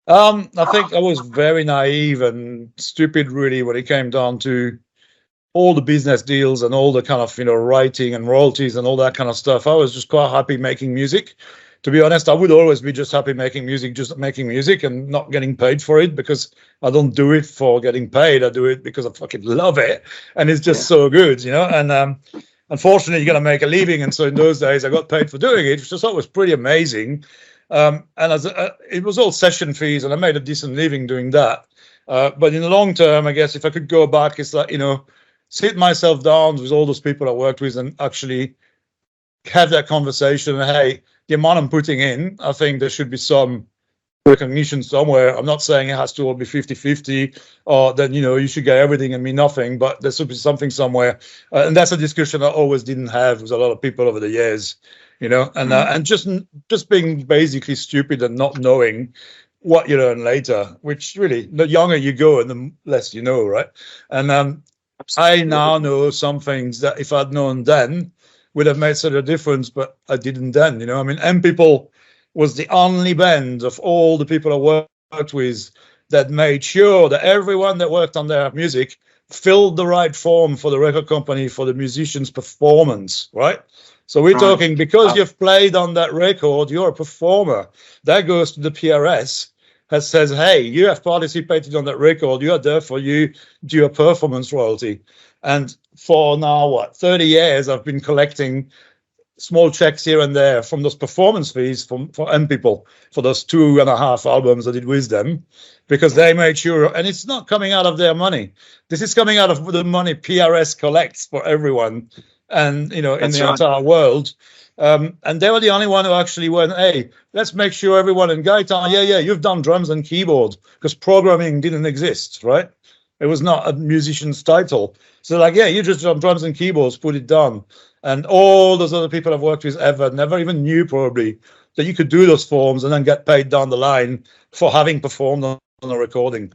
I think I was very naive and stupid, really, when it came down to all the business deals and all the kind of, you know, writing and royalties and all that kind of stuff. I was just quite happy making music. To be honest, I would always be just happy making music and not getting paid for it, because I don't do it for getting paid. I do it because I fucking love it. And it's just so good, you know. And unfortunately, you got to make a living. And so in those days, I got paid for doing it, which I thought was pretty amazing. And it was all session fees, and I made a decent living doing that. But in the long term, I guess if I could go back, it's like, you know, sit myself down with all those people I worked with and actually have that conversation. Hey, the amount I'm putting in, I think there should be some recognition somewhere. I'm not saying it has to all be 50-50, or then, you know, you should get everything and me nothing, but there should be something somewhere. And that's a discussion I always didn't have with a lot of people over the years, you know, and just being basically stupid and not knowing what you learn later, which really, the younger you go and the less you know, right? And I now know some things that if I'd known then would have made such a difference, but I didn't then, you know. I mean, M People was the only band of all the people I worked with that made sure that everyone that worked on their music filled the right form for the record company for the musician's performance, right? So we're talking, because you've played on that record, you're a performer. That goes to the PRS, that says, hey, you have participated on that record, you are there for you, do your performance royalty. And for now, 30 years, I've been collecting small checks here and there from those performance fees for M People for those 2.5 albums I did with them, because they made sure, and it's not coming out of their money. This is coming out of the money PRS collects for everyone, and, you know, in the entire world. And they were the only one who actually went, hey, let's make sure everyone in Gaëtan, you've done drums and keyboard, because programming didn't exist, right? It was not a musician's title. So like, you just done drums and keyboards, put it down. And all those other people I've worked with ever never even knew probably that you could do those forms and then get paid down the line for having performed on a recording,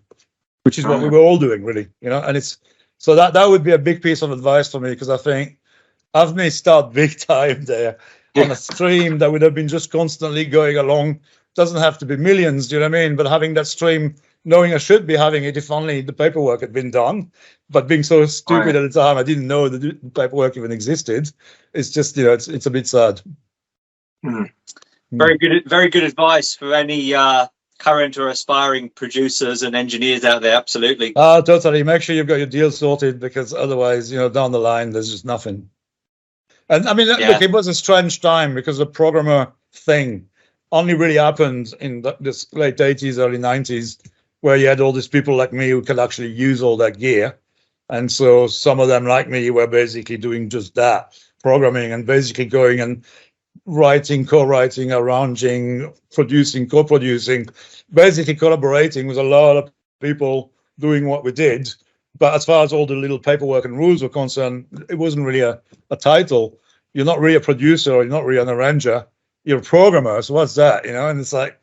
which is what we were all doing, really, you know. And it's so that would be a big piece of advice for me, because I think I've missed out big time there on a stream that would have been just constantly going along. Doesn't have to be millions, do you know what I mean? But having that stream, knowing I should be having it if only the paperwork had been done, but being so stupid at the time, I didn't know the paperwork even existed. It's just, you know, it's a bit sad. Very good advice for any current or aspiring producers and engineers out there. Absolutely. Totally. Make sure you've got your deal sorted, because otherwise, you know, down the line, there's just nothing. And I mean, look, it was a strange time, because the programmer thing only really happened in this late 80s, early 90s, where you had all these people like me who could actually use all that gear. And so some of them like me were basically doing just that, programming, and basically going and writing, co-writing, arranging, producing, co-producing, basically collaborating with a lot of people doing what we did. But as far as all the little paperwork and rules were concerned, it wasn't really a title. You're not really a producer, or you're not really an arranger. You're a programmer. So what's that, you know? And it's like,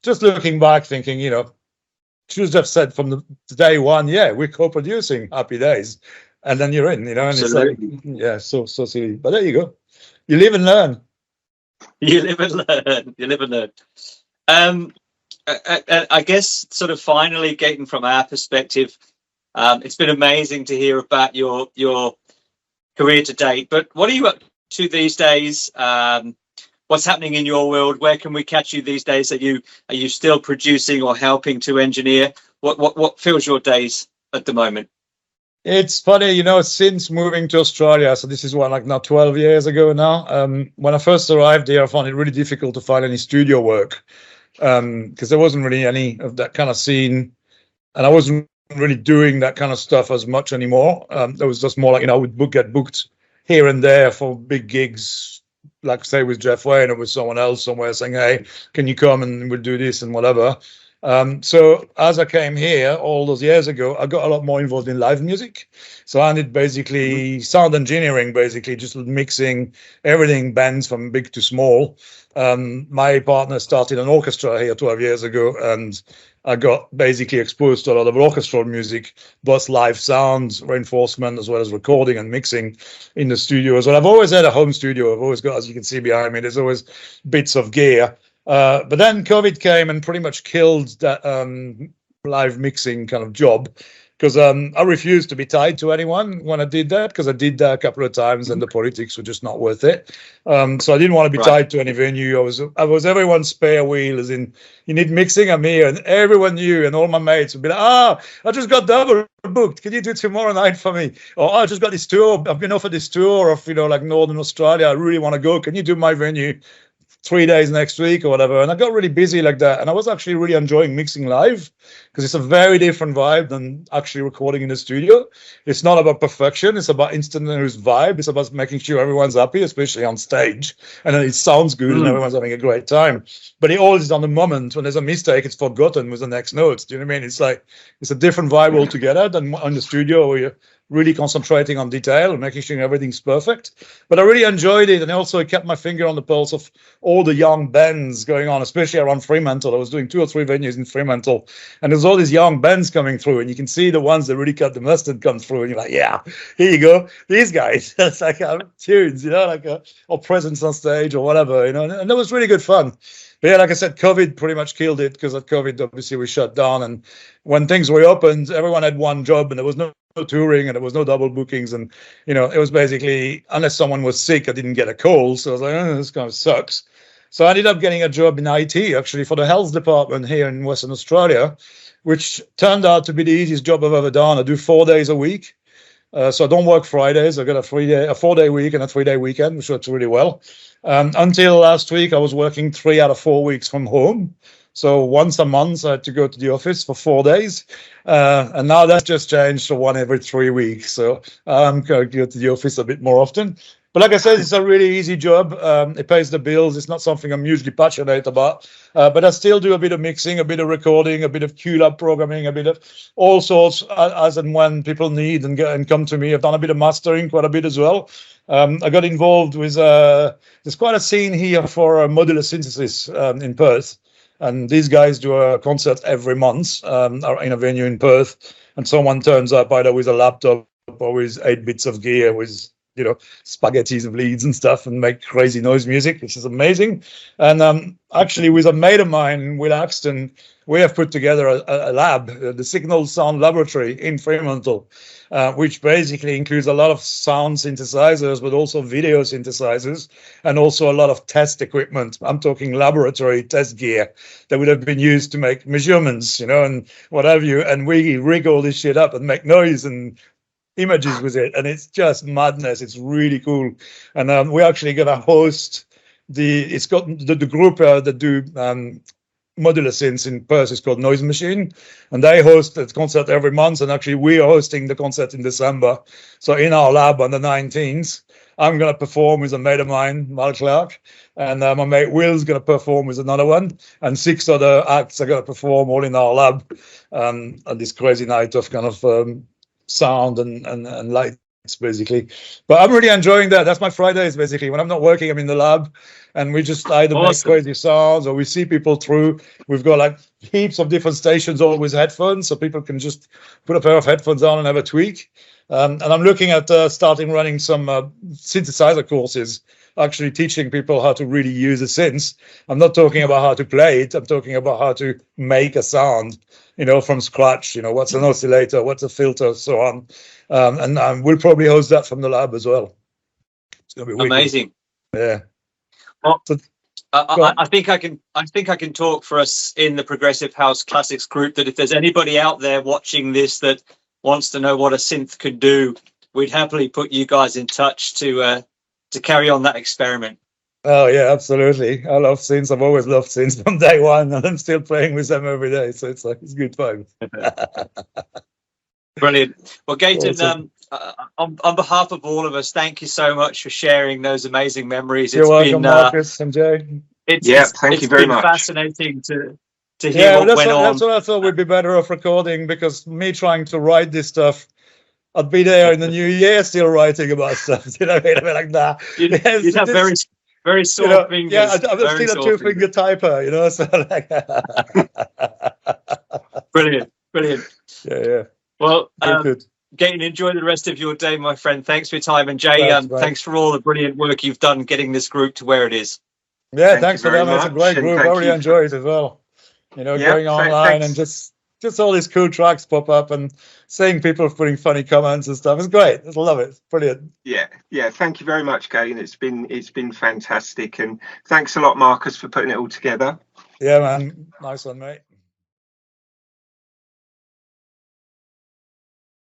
just looking back, thinking, you know, should have said from the day one, we're co-producing, happy days. And then you're in, you know, and Absolutely. It's like, so silly. But there you go. You live and learn. You live and learn. I guess sort of finally, Gaëtan, from our perspective, It's been amazing to hear about your career to date. But what are you up to these days? What's happening in your world? Where can we catch you these days? Are you still producing or helping to engineer? What fills your days at the moment? It's funny, you know, since moving to Australia, so this is what, like now 12 years ago now, when I first arrived here, I found it really difficult to find any studio work because there wasn't really any of that kind of scene, and I wasn't really doing that kind of stuff as much anymore. There was just more like, you know, I would get booked here and there for big gigs, like say with Jeff Wayne or with someone else somewhere saying, hey, can you come and we'll do this and whatever. So as I came here all those years ago, I got a lot more involved in live music. So I did basically sound engineering, basically just mixing everything, bands from big to small. My partner started an orchestra here 12 years ago, and I got basically exposed to a lot of orchestral music, both live sounds, reinforcement, as well as recording and mixing in the studio as well. I've always had a home studio. I've always got, as you can see behind me, there's always bits of gear. But then COVID came and pretty much killed that live mixing kind of job, because I refused to be tied to anyone when I did that, because I did that a couple of times and the politics were just not worth it. So I didn't want to be tied to any venue. I was everyone's spare wheel, as in, you need mixing, I'm here. And everyone knew, and all my mates would be like, I just got double booked. Can you do tomorrow night for me? Or I just got this tour. I've been offered this tour of, you know, like Northern Australia. I really want to go. Can you do my venue 3 days next week or whatever? And I got really busy like that, and I was actually really enjoying mixing live, because it's a very different vibe than actually recording in the studio. It's not about perfection, it's about instantaneous vibe. It's about making sure everyone's happy, especially on stage, and then it sounds good and everyone's having a great time. But it all is on the moment. When there's a mistake, it's forgotten with the next notes. Do you know what I mean? It's like, it's a different vibe altogether than on the studio, where you're really concentrating on detail and making sure everything's perfect. But I really enjoyed it, and also I kept my finger on the pulse of all the young bands going on, especially around Fremantle. I was doing 2 or 3 venues in Fremantle, and there's all these young bands coming through, and you can see the ones that really cut the mustard come through, and you're like, yeah, here you go, these guys. That's like tunes, you know, like or presence on stage or whatever, you know, and that was really good fun. But yeah, like I said, COVID pretty much killed it, because at COVID, obviously, we shut down. And when things reopened, everyone had one job, and there was no touring, and there was no double bookings. And, you know, it was basically, unless someone was sick, I didn't get a call. So I was like, oh, this kind of sucks. So I ended up getting a job in IT, actually, for the health department here in Western Australia, which turned out to be the easiest job I've ever done. I do 4 days a week. So I don't work Fridays. I got a 4-day week and a 3-day weekend, which works really well. Until last week, I was working 3 out of 4 weeks from home. So once a month, I had to go to the office for 4 days. And now that's just changed to 1 every 3 weeks. So I'm going to go to the office a bit more often. But like I said, it's a really easy job. It pays the bills. It's not something I'm usually passionate about. But I still do a bit of mixing, a bit of recording, a bit of QLab programming, a bit of all sorts as and when people need and come to me. I've done a bit of mastering, quite a bit as well. I got involved with, there's quite a scene here for modular synthesis in Perth. And these guys do a concert every month in a venue in Perth. And someone turns up either with a laptop or with 8 bits of gear with, you know, spaghettis of leads and stuff, and make crazy noise music, which is amazing. And actually, with a mate of mine, Will Axton, we have put together a lab, the Signal Sound Laboratory in Fremantle, which basically includes a lot of sound synthesizers, but also video synthesizers, and also a lot of test equipment. I'm talking laboratory test gear that would have been used to make measurements, you know, and what have you. And we rig all this shit up and make noise and images with it, and it's just madness. It's really cool. And we're actually going to host it's got the group that do modular synths in Perth is called Noise Machine, and they host a concert every month, and actually we are hosting the concert in December. So in our lab on the 19th, I'm going to perform with a mate of mine, Mal Clark, and my mate Will's going to perform with another one, and 6 other acts are going to perform all in our lab on this crazy night of kind of sound and lights, basically. But I'm really enjoying that. That's my Fridays, basically. When I'm not working, I'm in the lab, and we just either make crazy sounds or we see people through. We've got like heaps of different stations, all with headphones, so people can just put a pair of headphones on and have a tweak. And I'm looking at starting running some synthesizer courses, actually teaching people how to really use a synth. I'm not talking about how to play it. I'm talking about how to make a sound, from scratch. What's an oscillator, what's a filter, so on. And we'll probably host that from the lab as well. It's gonna be wicked. Amazing. Yeah. Well, So, I think I can talk for us in the Progressive House Classics group that if there's anybody out there watching this that wants to know what a synth could do, we'd happily put you guys in touch to carry on that experiment. Oh yeah, absolutely. I love synths. I've always loved synths from day one, and I'm still playing with them every day. So it's good fun. Brilliant. Well, Gaëtan, Awesome. on behalf of all of us, thank you so much for sharing those amazing memories. You're welcome, Marcus and Jay. Thank you very much. It's been fascinating to hear what went on. That's what I thought would be better off recording, because me trying to write this stuff, I'd be there in the new year still writing about stuff. I'd be like, nah. You'd have very sore fingers. Yeah, I'm still a two-finger typer, So Brilliant. Yeah. Well, Good. Gaëtan, enjoy the rest of your day, my friend. Thanks for your time. And Jay, thanks for all the brilliant work you've done getting this group to where it is. Yeah, thanks for that. It's a great group. I really enjoy it as well. Going online and just all these cool tracks pop up and seeing people putting funny comments and stuff. It's great. I love it. It's brilliant. Yeah. Thank you very much, Gaëtan. It's been fantastic, and thanks a lot, Marcus, for putting it all together. Yeah, man. Nice one, mate.